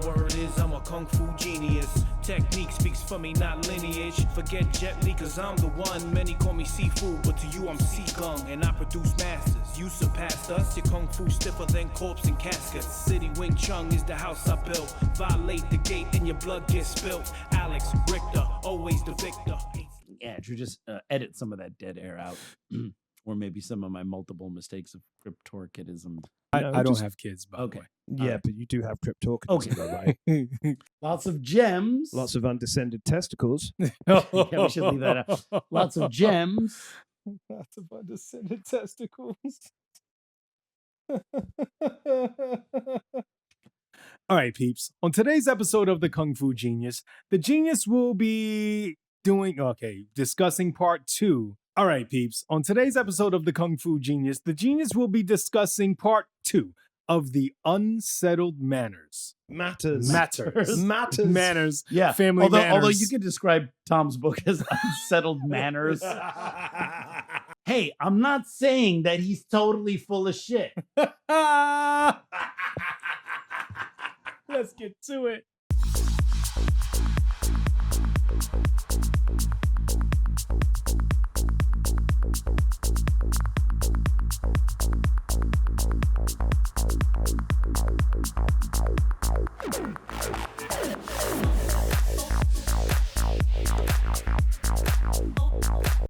Word is I'm a kung fu genius. Technique speaks for me, not lineage. Forget Jet Li, cause I'm the one. Many call me seafood, but to you I'm sea kung. And I produce masters. You surpassed us. Your kung fu stiffer than corpse and caskets. City Wing Chun is the house I built. Violate the gate and your blood gets spilt. Alex Richter, always the victor. Yeah, Drew, just edit some of that dead air out. Or maybe some of my multiple mistakes of cryptorchidism. I don't have kids, by the way. Yeah, but you do have cryptorchidism, right? Lots of gems. Lots of undescended testicles. Yeah, we should leave that out. Lots of gems. Lots of undescended testicles. All right, peeps. On today's episode of the Kung Fu Genius, the genius will be discussing part 2. All right, peeps. On today's episode of the Kung Fu Genius, the genius will be discussing part 2 of the Unsettled Matters. Matters. Manners. Yeah. Family manners. Although you could describe Tom's book as Unsettled Manners. Hey, I'm not saying that he's totally full of shit. Let's get to it.